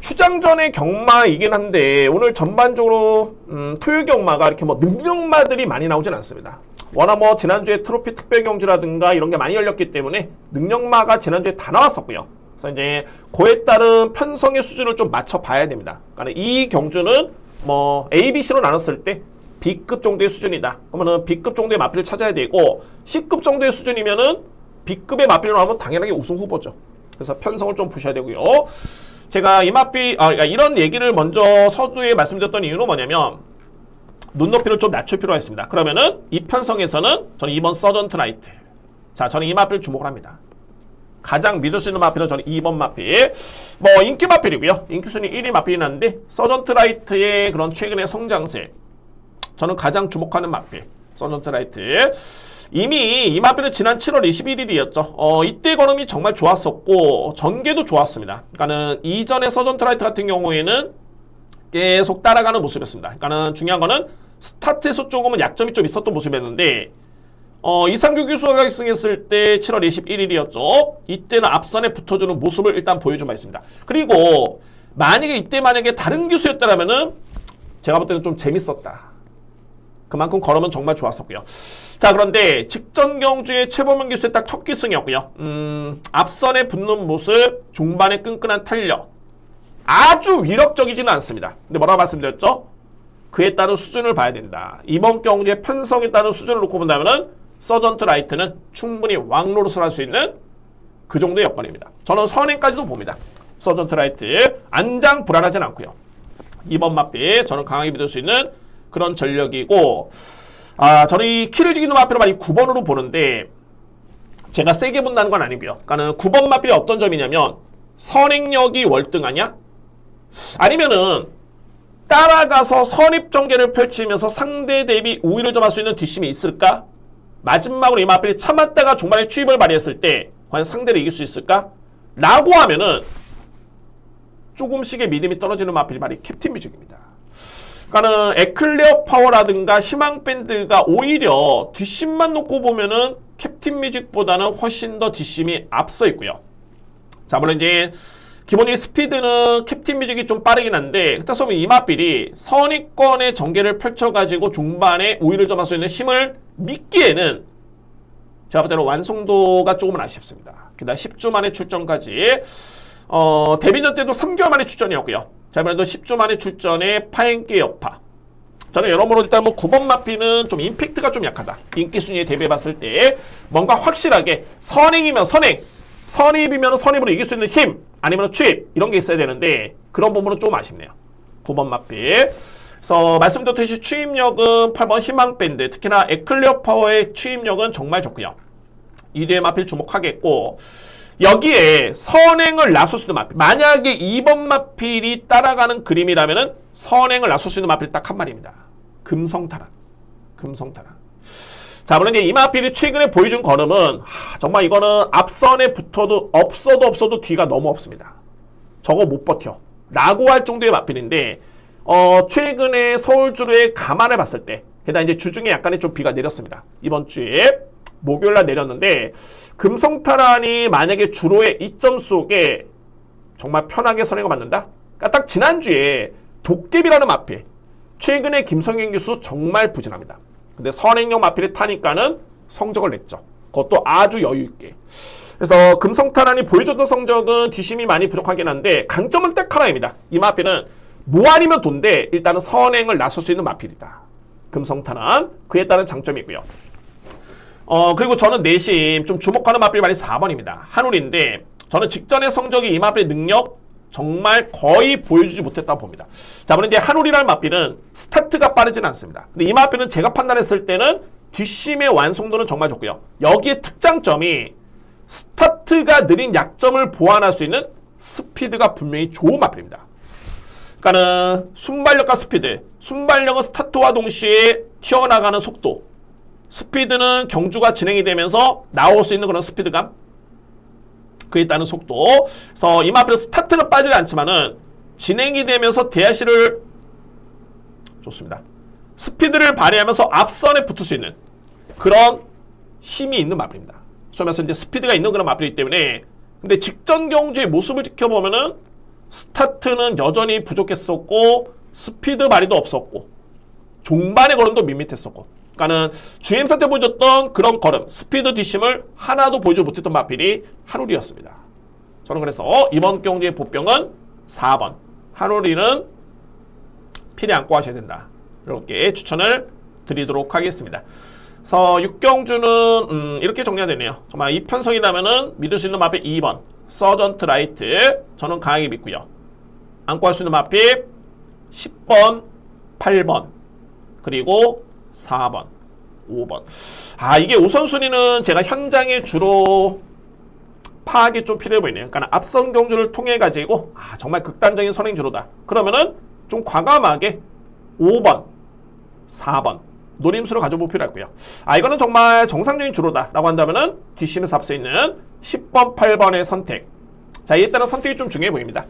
휴장전의 경마이긴 한데 오늘 전반적으로 토요 경마가 이렇게 뭐 능력마들이 많이 나오진 않습니다. 워낙 뭐 지난주에 트로피 특별 경주라든가 이런 게 많이 열렸기 때문에 능력마가 지난주에 다 나왔었고요. 그래서 이제 그에 따른 편성의 수준을 좀 맞춰 봐야 됩니다. 그러니까 이 경주는 뭐 A, B, C로 나눴을 때 B급 정도의 수준이다. 그러면은 B급 정도의 마필을 찾아야 되고, C급 정도의 수준이면은 B급의 마필로 나오면 당연하게 우승 후보죠. 그래서 편성을 좀 보셔야 되고요. 제가 이 마필, 이런 얘기를 먼저 서두에 말씀드렸던 이유는 뭐냐면, 눈높이를 좀 낮출 필요가 있습니다. 그러면은 이 편성에서는 저는 2번 서전트 라이트. 자, 저는 이 마필 주목을 합니다. 가장 믿을 수 있는 마필은 저는 2번 마필. 뭐 인기 마필이고요. 인기 순위 1위 마필이 났는데, 서전트 라이트의 그런 최근의 성장세, 저는 가장 주목하는 마필 서전트 라이트. 이미 이 마필은 지난 7월 21일이었죠. 이때 걸음이 정말 좋았었고 전개도 좋았습니다. 그러니까는 이전의 서전트 라이트 같은 경우에는 계속 따라가는 모습이었습니다. 그러니까는 중요한 거는 스타트에서 조금은 약점이 좀 있었던 모습이었는데, 이상규 교수가 승했을 때 7월 21일이었죠. 이때는 앞선에 붙어주는 모습을 일단 보여준 바 있습니다. 그리고 만약에 다른 교수였다라면은 제가 볼 때는 좀 재밌었다. 그만큼 걸으면 정말 좋았었고요. 자, 그런데 직전 경주의 최범현 교수의 딱 첫 기승이었고요. 앞선에 붙는 모습, 중반에 끈끈한 탄력. 아주 위력적이지는 않습니다. 근데 뭐라고 말씀드렸죠? 그에 따른 수준을 봐야 된다. 이번 경주의 편성에 따른 수준을 놓고 본다면은 서전트 라이트는 충분히 왕노릇을 할 수 있는 그 정도의 여건입니다. 저는 선행까지도 봅니다. 서전트 라이트 안장 불안하진 않고요. 2번 마필 저는 강하게 믿을 수 있는 그런 전력이고, 저는 이 키를 죽이는 마필을 많이 9번으로 보는데, 제가 세게 본다는 건 아니고요. 그러니까 9번 마필이 어떤 점이냐면, 선행력이 월등하냐? 아니면은 따라가서 선입전개를 펼치면서 상대 대비 우위를 점할 수 있는 뒷심이 있을까? 마지막으로 이 마필이 참았다가 종반에 추입을 발휘했을 때 과연 상대를 이길 수 있을까? 라고 하면은 조금씩의 믿음이 떨어지는 마필이 바로 캡틴 뮤직입니다. 그러니까는 에클레어 파워라든가 희망밴드가 오히려 뒷심만 놓고 보면은 캡틴 뮤직보다는 훨씬 더 뒷심이 앞서 있고요. 자, 물론 이제 기본적인 스피드는 캡틴 뮤직이 좀 빠르긴 한데, 그렇다고 하면 이 마필이 선입권의 전개를 펼쳐가지고 중반에 우위를 점할 수 있는 힘을 믿기에는 제가 볼 때는 완성도가 조금은 아쉽습니다. 게다가 10주 만에 출전까지, 데뷔전 때도 3개월 만에 출전이었고요. 자, 그래도 10주 만에 출전에 파행계 여파. 저는 여러모로 일단 뭐 9번 마필은 좀 임팩트가 좀 약하다. 인기 순위에 대비해봤을 때 뭔가 확실하게 선행이면 선행, 선입이면 선입으로 이길 수 있는 힘, 아니면 추입, 이런 게 있어야 되는데 그런 부분은 좀 아쉽네요. 9번 마필. 그래서 말씀드렸듯이 추입력은 8번 희망밴드, 특히나 에클레어 파워의 추입력은 정말 좋고요. 2대의 마필 주목하겠고, 여기에 선행을 나설 수 있는 마필, 만약에 2번 마필이 따라가는 그림이라면은 선행을 나설 수 있는 마필 딱 한 마리입니다. 금성타락. 금성타락. 자, 물론 이제 이 마필이 최근에 보여준 걸음은 정말 이거는 앞선에 붙어도 없어도 뒤가 너무 없습니다. 저거 못 버텨 라고 할 정도의 마필인데 최근에 서울주로에 감안해 봤을 때 게다가 이제 주중에 약간의 좀 비가 내렸습니다. 이번 주에 목요일날 내렸는데 금성탈환이 만약에 주로의 이점 속에 정말 편하게 선행을 받는다? 그러니까 딱 지난주에 도깨비라는 마필 최근에 김성현 교수 정말 부진합니다. 근데 선행용 마필을 타니까는 성적을 냈죠. 그것도 아주 여유있게. 그래서 금성탈환이 보여줬던 성적은 뒷심이 많이 부족하긴 한데 강점은 딱 하나입니다. 이 마필은 뭐 아니면 돈데 일단은 선행을 나설 수 있는 마필이다. 금성탈환 그에 따른 장점이고요. 그리고 저는 내심 좀 주목하는 마필이 많이 4번입니다. 한울인데 저는 직전의 성적이 이 마필의 능력 정말 거의 보여주지 못했다고 봅니다. 자, 물론 이제 한울이라는 마필은 스타트가 빠르지는 않습니다. 근데 이 마필은 제가 판단했을 때는 뒷심의 완성도는 정말 좋고요. 여기에 특장점이 스타트가 느린 약점을 보완할 수 있는 스피드가 분명히 좋은 마필입니다. 그러니까는 순발력과 스피드, 순발력은 스타트와 동시에 튀어나가는 속도, 스피드는 경주가 진행이 되면서 나올 수 있는 그런 스피드감, 그에 따른 속도. 그래서 이 마필은 스타트는 빠지지 않지만은 진행이 되면서 대하시를 좋습니다. 스피드를 발휘하면서 앞선에 붙을 수 있는 그런 힘이 있는 마필입니다. 소위 말해서 이제 스피드가 있는 그런 마필이기 때문에 근데 직전 경주의 모습을 지켜보면은 스타트는 여전히 부족했었고 스피드 발휘도 없었고 종반의 걸음도 밋밋했었고 그러니까는 주행사 때 보여줬던 그런 걸음, 스피드 뒷심을 하나도 보여주지 못했던 마필이 한울이었습니다. 저는 그래서 이번 경기의 보병은 4번. 한울이는 필히 안고 하셔야 된다. 이렇게 추천을 드리도록 하겠습니다. 그래서 6경주는 이렇게 정리가 되네요. 정말 이 편성이라면은 믿을 수 있는 마필 2번. 서전트 라이트. 저는 강하게 믿고요. 안고 할 수 있는 마필 10번, 8번. 그리고 4번, 5번. 이게 우선순위는 제가 현장에 주로 파악이 좀 필요해 보이네요. 그러니까 앞선 경주를 통해 가지고 정말 극단적인 선행 주로다. 그러면은 좀 과감하게 5번, 4번 노림수로 가져볼 필요가 있고요. 이거는 정말 정상적인 주로다라고 한다면은 뒷심에서 앞서 있는 10번, 8번의 선택. 자, 이에 따른 선택이 좀 중요해 보입니다.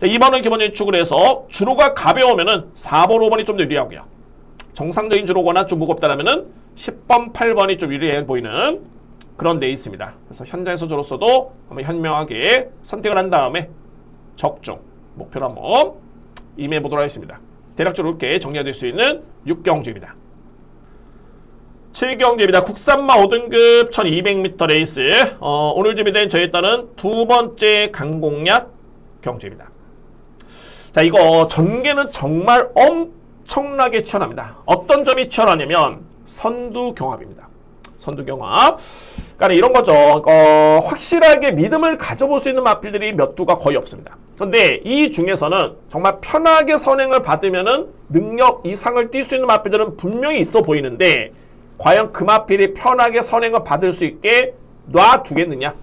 자, 2번은 기본 예측을 해서 주로가 가벼우면은 4번, 5번이 좀 더 유리하고요. 정상적인 주로거나 좀 무겁다라면은 10번, 8번이 좀 유리해 보이는 그런 데 있습니다. 그래서 현장에서 저로서도 한번 현명하게 선택을 한 다음에 적중 목표로 한번 임해 보도록 하겠습니다. 대략적으로 이렇게 정리가 될 수 있는 6경주입니다. 7경주입니다. 국산마 5등급 1200m 레이스. 오늘 준비된 저에 따른 두 번째 강공략 경주입니다. 자, 이거 전개는 정말 엄청나게 치열합니다. 어떤 점이 치열하냐면 선두 경합입니다. 선두 경합. 그러니까 이런 거죠. 확실하게 믿음을 가져볼 수 있는 마필들이 몇 두가 거의 없습니다. 그런데 이 중에서는 정말 편하게 선행을 받으면은 능력 이상을 뛸 수 있는 마필들은 분명히 있어 보이는데 과연 그 마필이 편하게 선행을 받을 수 있게 놔두겠느냐?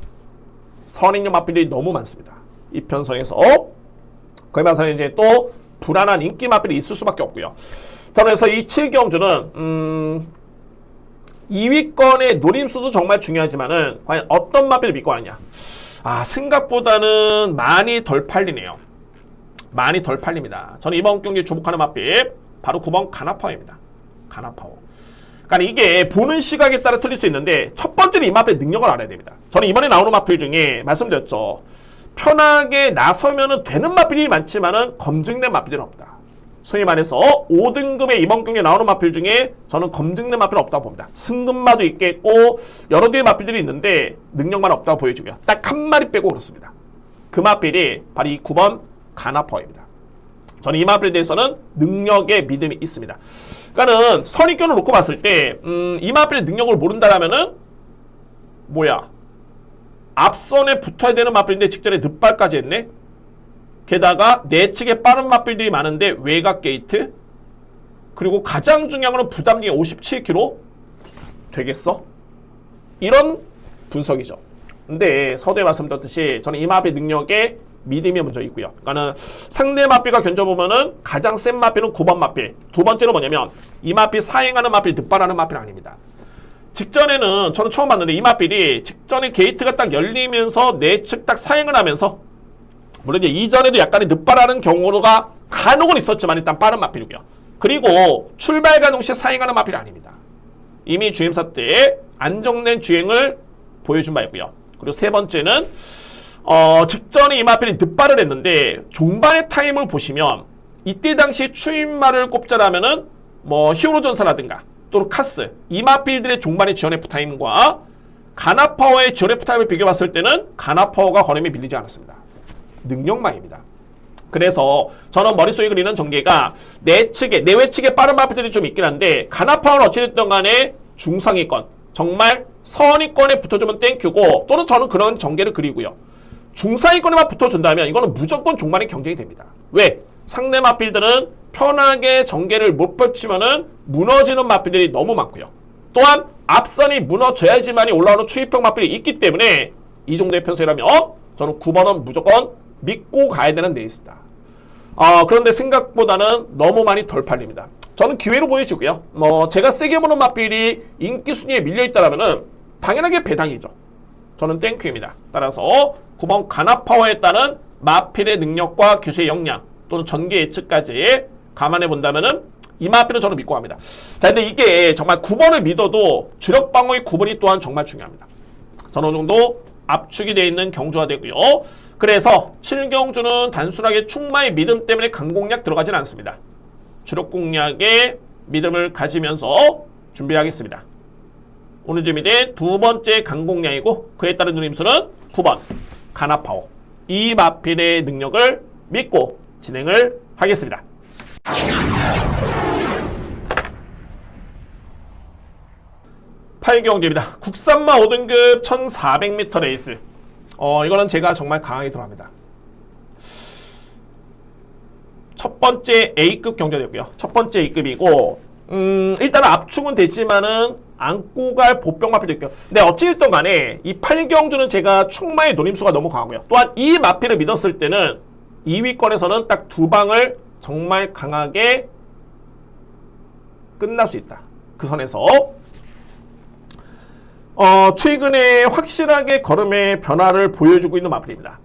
선행용 마필들이 너무 많습니다. 이 편성에서 거기 말해서 이제 또 불안한 인기 마필이 있을 수밖에 없고요. 자, 그래서 이 7경주는 2위권의 노림수도 정말 중요하지만은 과연 어떤 마필을 믿고 하느냐? 생각보다는 많이 덜 팔리네요. 많이 덜 팔립니다. 저는 이번 경기에 주목하는 마필 바로 9번 가나파워입니다. 가나파워. 그러니까 이게 보는 시각에 따라 틀릴 수 있는데 첫 번째는 이 마필의 능력을 알아야 됩니다. 저는 이번에 나오는 마필 중에 말씀드렸죠. 편하게 나서면은 되는 마필이 많지만은 검증된 마필은 없다. 소위 말해서 5등급의 이번 경기에 나오는 마필 중에 저는 검증된 마필은 없다고 봅니다. 승급마도 있겠고 여러 개의 마필들이 있는데 능력만 없다고 보여주고요. 딱 한 마리 빼고 그렇습니다. 그 마필이 바로 이 9번 가나퍼입니다. 저는 이 마필에 대해서는 능력에 믿음이 있습니다. 그러니까는 선입견을 놓고 봤을 때 이 마필의 능력을 모른다라면은 뭐야? 앞선에 붙어야 되는 마필인데 직전에 늦발까지 했네? 게다가 내측에 빠른 마필들이 많은데 외곽 게이트? 그리고 가장 중요한 건 부담력이 57kg? 되겠어? 이런 분석이죠. 근데 서두에 말씀드렸듯이 저는 이 마필 능력에 믿음이 먼저 있고요. 그러니까는 상대 마필과 견져보면은 가장 센 마필은 9번 마필. 두 번째는 뭐냐면 이 마필 사행하는 마필, 득발하는 마필 아닙니다. 직전에는 저는 처음 봤는데 이 마필이 직전에 게이트가 딱 열리면서 내측 딱 사행을 하면서 물론 이제 이전에도 약간의 늦발하는 경우가 간혹은 있었지만 일단 빠른 마필이고요. 그리고 출발과 동시에 사행하는 마필이 아닙니다. 이미 주행사 때 안정된 주행을 보여준 바 있고요. 그리고 세 번째는 직전에 이 마필이 늦발을 했는데 종반의 타임을 보시면 이때 당시에 추임말을 꼽자라면은 뭐 히어로 전사라든가 또는 카스 이 마필들의 종반의 지원 F 타임과 가나파워의 지원 F 타임을 비교해봤을 때는 가나파워가 걸음이 밀리지 않았습니다. 능력만입니다. 그래서 저는 머릿속에 그리는 전개가 내외 측에 빠른 마필들이 좀 있긴 한데 가나파워는 어찌됐든 간에 중상위권 정말 선위권에 붙어주면 땡큐고 또는 저는 그런 전개를 그리고요. 중상위권에만 붙어준다면 이거는 무조건 종반의 경쟁이 됩니다. 왜? 상대 마필들은 편하게 전개를 못 펼치면은 무너지는 마필들이 너무 많고요. 또한 앞선이 무너져야지만이 올라오는 추입형 마필이 있기 때문에 이 정도의 편성이라면 저는 9번은 무조건 믿고 가야 되는 레이스다. 그런데 생각보다는 너무 많이 덜 팔립니다. 저는 기회로 보여주고요. 제가 세게 보는 마필이 인기 순위에 밀려있다라면은 당연하게 배당이죠. 저는 땡큐입니다. 따라서 9번 가나파워에 따른 마필의 능력과 기수의 역량 또는 전개 예측까지 감안해 본다면은 이 마필은 저는 믿고 갑니다. 자, 근데 이게 정말 9번을 믿어도 주력 방어의 구분이 또한 정말 중요합니다. 저는 어느 정도 압축이 되어 있는 경주가 되고요. 그래서 7경주는 단순하게 충마의 믿음 때문에 강공략 들어가진 않습니다. 주력 공략에 믿음을 가지면서 준비하겠습니다. 오늘 준비된 두 번째 강공략이고 그에 따른 누림수는 9번 가나파워 이 마필의 능력을 믿고 진행을 하겠습니다. 8경주입니다. 국산마 5등급 1400m 레이스. 이거는 제가 정말 강하게 들어갑니다. 첫 번째 A급 경주였고요. 첫 번째 A급이고 일단은 압축은 됐지만은 안고 갈 보병 마필도 있고요. 근데 어찌됐든 간에 이 8경주는 제가 충마의 노림수가 너무 강하고요. 또한 이 마필을 믿었을 때는 2위권에서는 딱 두 방을 정말 강하게 끝날 수 있다. 그 선에서 최근에 확실하게 걸음의 변화를 보여주고 있는 마필입니다.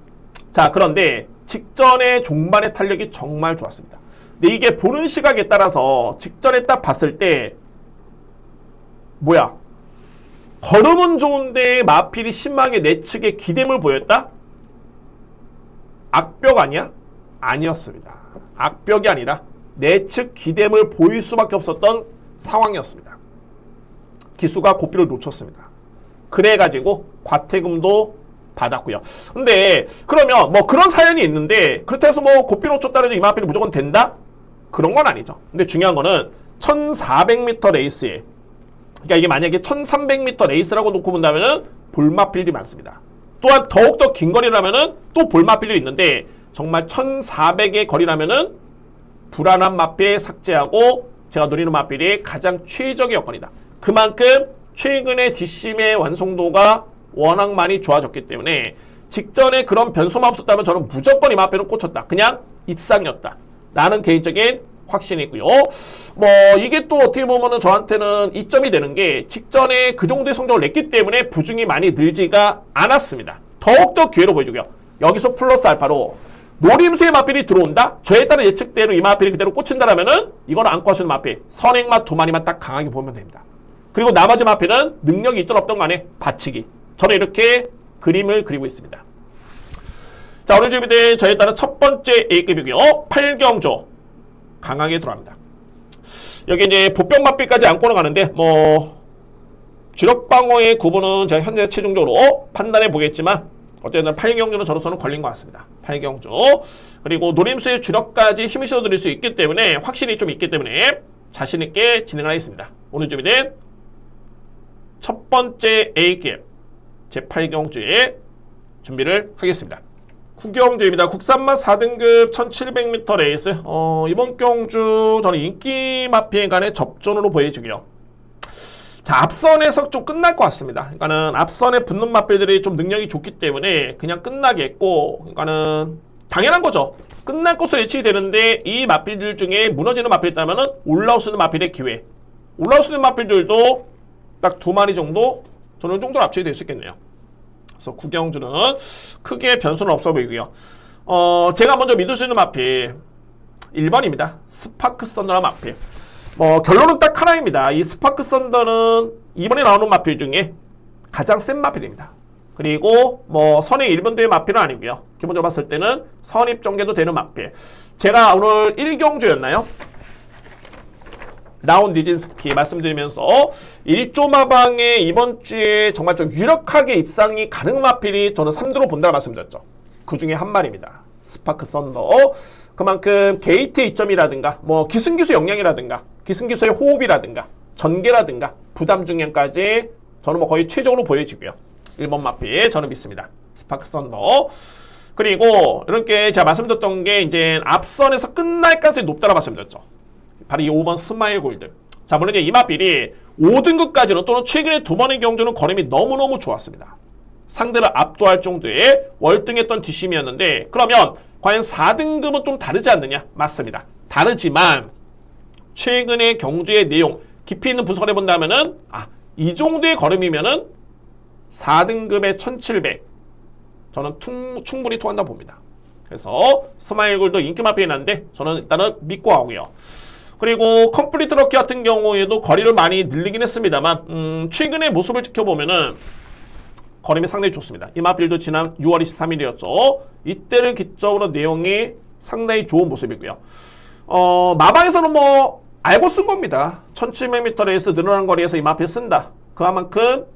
자, 그런데 직전에 종반의 탄력이 정말 좋았습니다. 근데 이게 보는 시각에 따라서 직전에 딱 봤을 때 뭐야? 걸음은 좋은데 마필이 심하게 내 측에 기댐을 보였다? 악벽 아니야? 아니었습니다. 악벽이 아니라 내 측 기댐을 보일 수밖에 없었던 상황이었습니다. 기수가 고삐를 놓쳤습니다. 그래가지고 과태금도 받았고요. 근데 그러면 뭐 그런 사연이 있는데 그렇다 해서 뭐 고삐 놓쳤다고 해서 이 마필이 무조건 된다? 그런 건 아니죠. 근데 중요한 거는 1400m 레이스에 그러니까 이게 만약에 1300m 레이스라고 놓고 본다면은 볼마필이 많습니다. 또한 더욱더 긴 거리라면은 또 볼마필이 있는데 정말 1400의 거리라면은 불안한 마필 삭제하고 제가 노리는 마필이 가장 최적의 여건이다. 그만큼 최근에 뒷심의 완성도가 워낙 많이 좋아졌기 때문에 직전에 그런 변수만 없었다면 저는 무조건 이 마필은 꽂혔다. 그냥 입상이었다. 라는 개인적인 확신이 있고요. 뭐 이게 또 어떻게 보면은 저한테는 이점이 되는 게 직전에 그 정도의 성적을 냈기 때문에 부중이 많이 늘지가 않았습니다. 더욱더 기회로 보여주고요. 여기서 플러스 알파로 노림수의 마필이 들어온다? 저에 따른 예측대로 이 마필이 그대로 꽂힌다라면은 이건 안고 하시는 마필 선행마 두 마리만 딱 강하게 보면 됩니다. 그리고 나머지 마필은 능력이 있든 없든 간에 받치기. 저는 이렇게 그림을 그리고 있습니다. 자, 오늘 준비된 저에 따른 첫 번째 A급이고요. 8경주 강하게 들어갑니다. 여기 이제 보병 마필까지 안고는 가는데 뭐 주력 방어의 구분은 제가 현재 최종적으로 판단해 보겠지만 어쨌든 8경주는 저로서는 걸린 것 같습니다. 8경주 그리고 노림수의 주력까지 힘을 실어드릴 수 있기 때문에 확신이 좀 있기 때문에 자신 있게 진행을 하겠습니다. 오늘 준비된 첫 번째 A급 제8경주에 준비를 하겠습니다. 9경주입니다. 국산마 4등급 1700m 레이스. 이번 경주 저는 인기 마필 간의 접전으로 보여지고요. 자, 앞선에서 좀 끝날 것 같습니다. 그러니까는 앞선에 붙는 마필들이 좀 능력이 좋기 때문에 그냥 끝나겠고, 그러니까는 당연한 거죠. 끝날 것으로 예측이 되는데 이 마필들 중에 무너지는 마필이 있다면은 올라올 수 있는 마필의 기회. 올라올 수 있는 마필들도 딱 두 마리 정도 저는 정도로 압축이 될 수 있겠네요. 그래서 9경주는 크게 변수는 없어 보이고요. 제가 먼저 믿을 수 있는 마필 1번입니다. 스파크 썬더라 마필. 결론은 딱 하나입니다. 이 스파크 썬더는 이번에 나오는 마필 중에 가장 센 마필입니다. 그리고 선의 1번대의 마필은 아니고요. 기본적으로 봤을 때는 선입 전개도 되는 마필. 제가 오늘 1경주였나요? 라온 니진스키 말씀드리면서 1조 마방에 이번 주에 정말 좀 유력하게 입상이 가능한 마필이 저는 3두로 본다고 말씀드렸죠. 그 중에 한 마리입니다. 스파크 썬더. 그만큼 게이트의 이점이라든가 기승기수 역량이라든가 기승기수의 호흡이라든가 전개라든가 부담 중량까지 저는 거의 최적으로 보여지고요. 1번 마필 저는 믿습니다. 스파크 썬더. 그리고 이렇게 제가 말씀드렸던 게 이제 앞선에서 끝날 가능성이 높다고 말씀드렸죠. 바로 이 5번 스마일 골드. 자, 물론 이 마필이 5등급까지는 또는 최근에 2번의 경주는 걸음이 너무너무 좋았습니다. 상대를 압도할 정도의 월등했던 뒷심이었는데, 그러면 과연 4등급은 좀 다르지 않느냐? 맞습니다. 다르지만 최근의 경주의 내용 깊이 있는 분석을 해본다면은 이 정도의 걸음이면은 4등급의 1700 저는 충분히 통한다고 봅니다. 그래서 스마일 골드 인기 마필이 난데 저는 일단은 믿고 하고요. 그리고 컴플리트 럭키 같은 경우에도 거리를 많이 늘리긴 했습니다만 최근의 모습을 지켜보면은 걸음이 상당히 좋습니다. 이 마필도 지난 6월 23일이었죠. 이때를 기점으로 내용이 상당히 좋은 모습이고요. 마방에서는 알고 쓴 겁니다. 1700m 레이스 늘어난 거리에서 이 마필 쓴다. 그만큼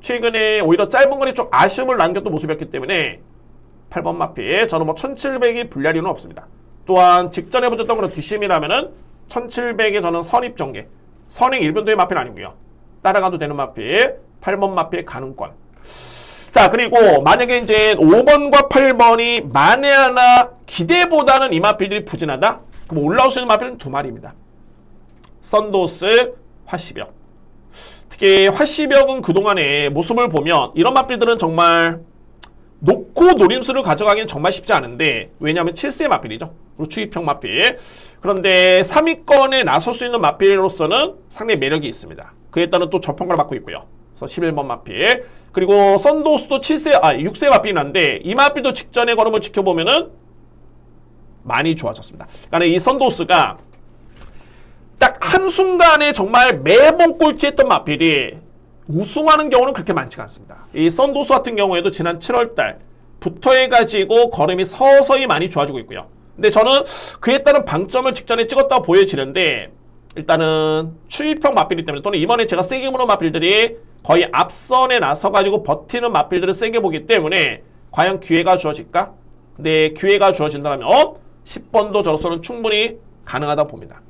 최근에 오히려 짧은 거리 좀 아쉬움을 남겼던 모습이었기 때문에 8번 마필 저는 1700이 불리할 이유는 없습니다. 또한 직전에 보셨던 그런 뒷심이라면은 1700에 저는 선입 전개, 선행 1변도의 마필 아니고요. 따라가도 되는 마필, 8번 마필 가능권. 자, 그리고 만약에 이제 5번과 8번이 만에 하나 기대보다는 이 마필들이 부진하다? 그럼 올라올 수 있는 마필은 2마리입니다. 썬도스, 화시벽. 특히 화시벽은 그동안의 모습을 보면 이런 마필들은 정말 놓고 노림수를 가져가기는 정말 쉽지 않은데, 왜냐하면 7세 마필이죠. 그리고 추입형 마필. 그런데 3위권에 나설 수 있는 마필로서는 상당히 매력이 있습니다. 그에 따른 또 저평가를 받고 있고요. 그래서 11번 마필. 그리고 썬도스도 6세 마필이 난데 이 마필도 직전의 걸음을 지켜보면은 많이 좋아졌습니다. 그러니까 이 썬도스가 딱 한순간에 정말 매번 꼴찌했던 마필이 우승하는 경우는 그렇게 많지가 않습니다. 이 썬도스 같은 경우에도 지난 7월달부터 해가지고 걸음이 서서히 많이 좋아지고 있고요. 근데 저는 그에 따른 방점을 직전에 찍었다고 보여지는데, 일단은 추입형 마필이기 때문에, 또는 이번에 제가 세게 보는 마필들이 거의 앞선에 나서가지고 버티는 마필들을 세게 보기 때문에 과연 기회가 주어질까? 근데 기회가 주어진다면 10번도 저로서는 충분히 가능하다 봅니다.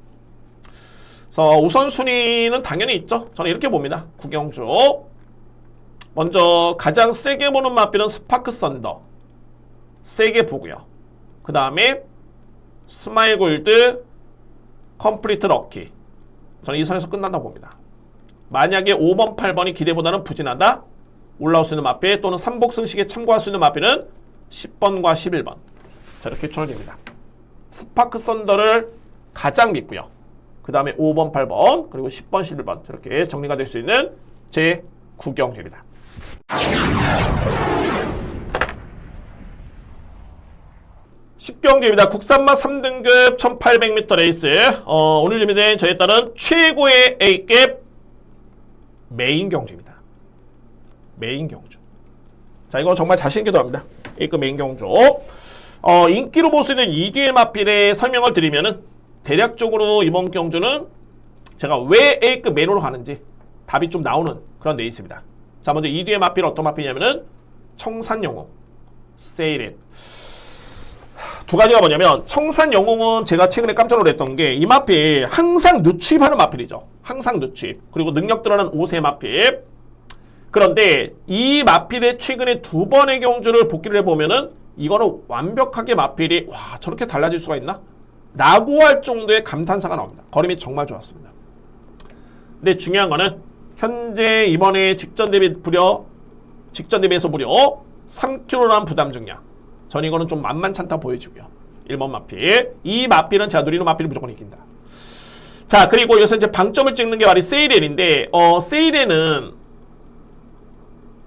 그래서 우선순위는 당연히 있죠. 저는 이렇게 봅니다. 구경주. 먼저 가장 세게 보는 마필은 스파크 썬더. 세게 보고요. 그 다음에 스마일 골드, 컴플리트 럭키. 저는 이 선에서 끝난다고 봅니다. 만약에 5번, 8번이 기대보다는 부진하다? 올라올 수 있는 마필 또는 삼복승식에 참고할 수 있는 마필은 10번과 11번. 자, 이렇게 추천드립니다. 스파크 썬더를 가장 믿고요. 그 다음에 5번, 8번, 그리고 10번, 11번 저렇게 정리가 될 수 있는 제 구경주입니다. 10경주입니다. 국산마 3등급 1800m 레이스. 오늘 준비된 저에 따른 최고의 A급 메인 경주입니다. 메인 경주. 자, 이거 정말 자신있게 들어갑니다. A급 메인 경주. 인기로 볼 수 있는 2뒤의 마필의 설명을 드리면은 대략적으로 이번 경주는 제가 왜 A급 메인으로 가는지 답이 좀 나오는 그런 데 있습니다. 자, 먼저 2뒤의 마필 어떤 마필이냐면은 청산영웅, 세이렌. 두 가지가 뭐냐면, 청산영웅은 제가 최근에 깜짝 놀랐던 게 이 마필 항상 누추입하는 마필이죠. 항상 누추입. 그리고 능력 드러난 5세 마필. 그런데 이 마필의 최근에 2번의 경주를 복귀를 해보면은 이거는 완벽하게 마필이 저렇게 달라질 수가 있나? 라고 할 정도의 감탄사가 나옵니다. 걸음이 정말 좋았습니다. 근데 중요한 거는 현재 이번에 직전 대비해서 무려 3kg란 부담 중량. 전 이거는 좀 만만찮다 보여지고요. 1번 마필. 이 마필은 제가 누리는 마필이 무조건 이긴다. 자, 그리고 여기서 이제 방점을 찍는 게 바로 세이렌인데, 세이렌은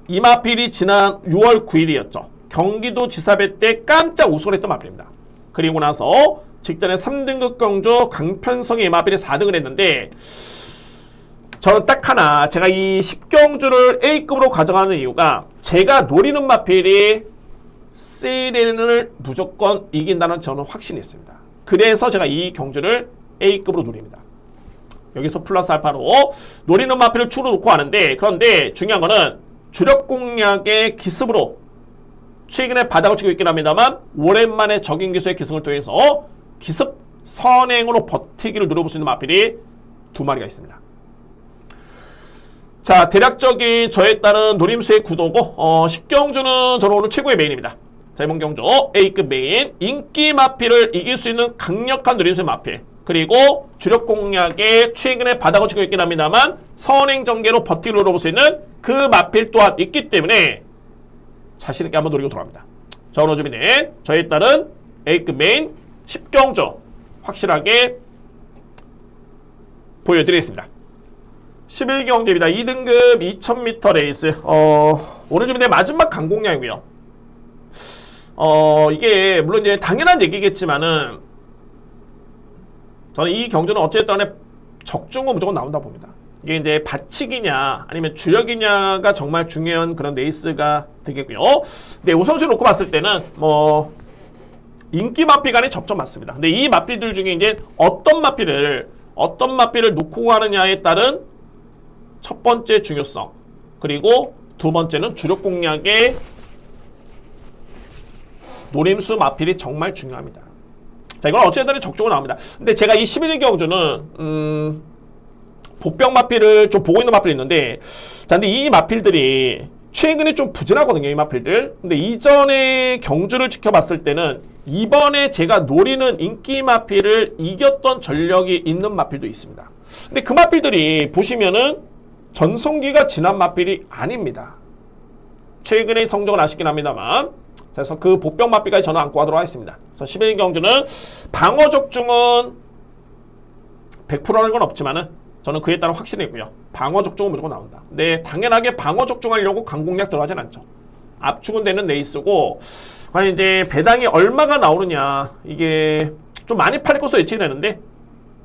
이 마필이 지난 6월 9일이었죠. 경기도지사배 때 깜짝 우승을 했던 마필입니다. 그리고 나서 직전에 3등급 경주 강편성의 마필이 4등을 했는데 저는 딱 하나, 제가 이 10경주를 A급으로 가져가는 이유가 제가 노리는 마필이 세이렌을 무조건 이긴다는 저는 확신이 있습니다. 그래서 제가 이 경주를 A급으로 노립니다. 여기서 플러스 알파로 노리는 마필을 추로 놓고 하는데, 그런데 중요한 거는 주력 공략의 기습으로 최근에 바닥을 치고 있긴 합니다만 오랜만에 적인 기수의 기승을 통해서 기습 선행으로 버티기를 누려볼 수 있는 마필이 2마리가 있습니다. 자, 대략적인 저에 따른 노림수의 구도고 10경주는 저는 오늘 최고의 메인입니다. 자, 이번 경주 A급 메인 인기 마필을 이길 수 있는 강력한 노림수의 마필, 그리고 주력 공략에 최근에 바닥을 치고 있긴 합니다만 선행 전개로 버티기를 누려볼 수 있는 그 마필 또한 있기 때문에 자신있게 한번 노리고 돌아갑니다. 자, 오늘 준비는 저에 따른 A급 메인 10경주 확실하게 보여드리겠습니다. 11경주입니다. 2등급 2000m 레이스. 오늘 준비된 마지막 강공략이고요. 이게 물론 이제 당연한 얘기겠지만은 저는 이 경주는 어쨌든 간에 적중은 무조건 나온다 봅니다. 이게 이제 받치기냐 아니면 주력이냐가 정말 중요한 그런 레이스가 되겠고요. 근데 우선순위 놓고 봤을 때는 뭐 인기 마필 간의 접점 맞습니다. 근데 이 마필들 중에 이제 어떤 마필을 놓고 가느냐에 따른 첫 번째 중요성, 그리고 두 번째는 주력 공략의 노림수 마필이 정말 중요합니다. 자, 이건 어쨌든 적중으로 나옵니다. 근데 제가 이 11경주는 복병 마필을 좀 보고 있는 마필이 있는데, 자, 근데 이 마필들이 최근에 좀 부진하거든요, 이 마필들. 근데 이전에 경주를 지켜봤을 때는 이번에 제가 노리는 인기 마필을 이겼던 전력이 있는 마필도 있습니다. 근데 그 마필들이 보시면은 전성기가 지난 마필이 아닙니다. 최근의 성적은 아시긴 합니다만, 그래서 그 복병 마필까지 저는 안고 하도록 하겠습니다. 그래서 11경주는 방어 적중은 100%라는 건 없지만은 저는 그에 따라 확신이 있고요. 방어 적중은 무조건 나온다. 근데 당연하게 방어 적중하려고 강공략 들어가진 않죠. 압축은 되는 레이스고, 과연 이제 배당이 얼마가 나오느냐, 이게 좀 많이 팔릴 것으로 예측이 되는데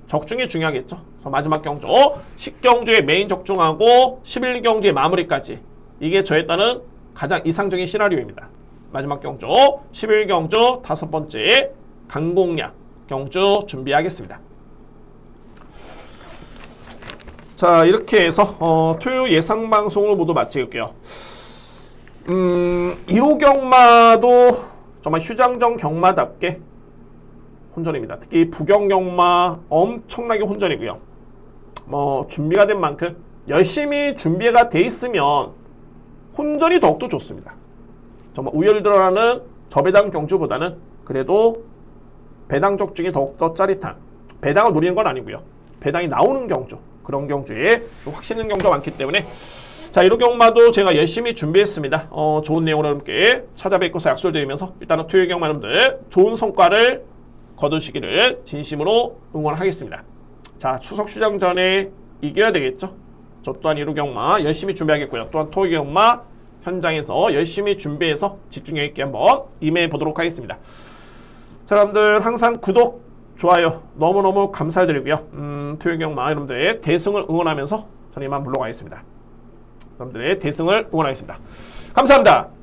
적중이 중요하겠죠. 그래서 마지막 경주 10경주의 메인 적중하고 11경주의 마무리까지, 이게 저에 따른 가장 이상적인 시나리오입니다. 마지막 경주 11경주 5번째 강공략 경주 준비하겠습니다. 자, 이렇게 해서 토요 예상 방송을 모두 마치겠고요. 1호 경마도 정말 휴장전 경마답게 혼전입니다. 특히 부경 경마 엄청나게 혼전이고요. 뭐 준비가 된 만큼 열심히 준비가 돼 있으면 혼전이 더욱더 좋습니다. 정말 우열드러나는 저배당 경주보다는 그래도 배당 적중이 더욱더 짜릿한, 배당을 노리는 건 아니고요, 배당이 나오는 경주, 그런 경주에 좀 확신 있는 경주가 많기 때문에, 자, 1호 경마도 제가 열심히 준비했습니다. 좋은 내용으로 여러분께 찾아뵙고서 약속드리면서 일단은 토요 경마 여러분들 좋은 성과를 거두시기를 진심으로 응원하겠습니다. 자, 추석 휴장 전에 이겨야 되겠죠. 저 또한 1호 경마 열심히 준비하겠고요. 또한 토요 경마 현장에서 열심히 준비해서 집중력 있게 한번 임해 보도록 하겠습니다. 자, 여러분들 항상 구독, 좋아요 너무너무 감사드리고요. 토요 경마 여러분들의 대승을 응원하면서 저는 이만 물러가겠습니다. 여러분들의 대승을 응원하겠습니다. 감사합니다.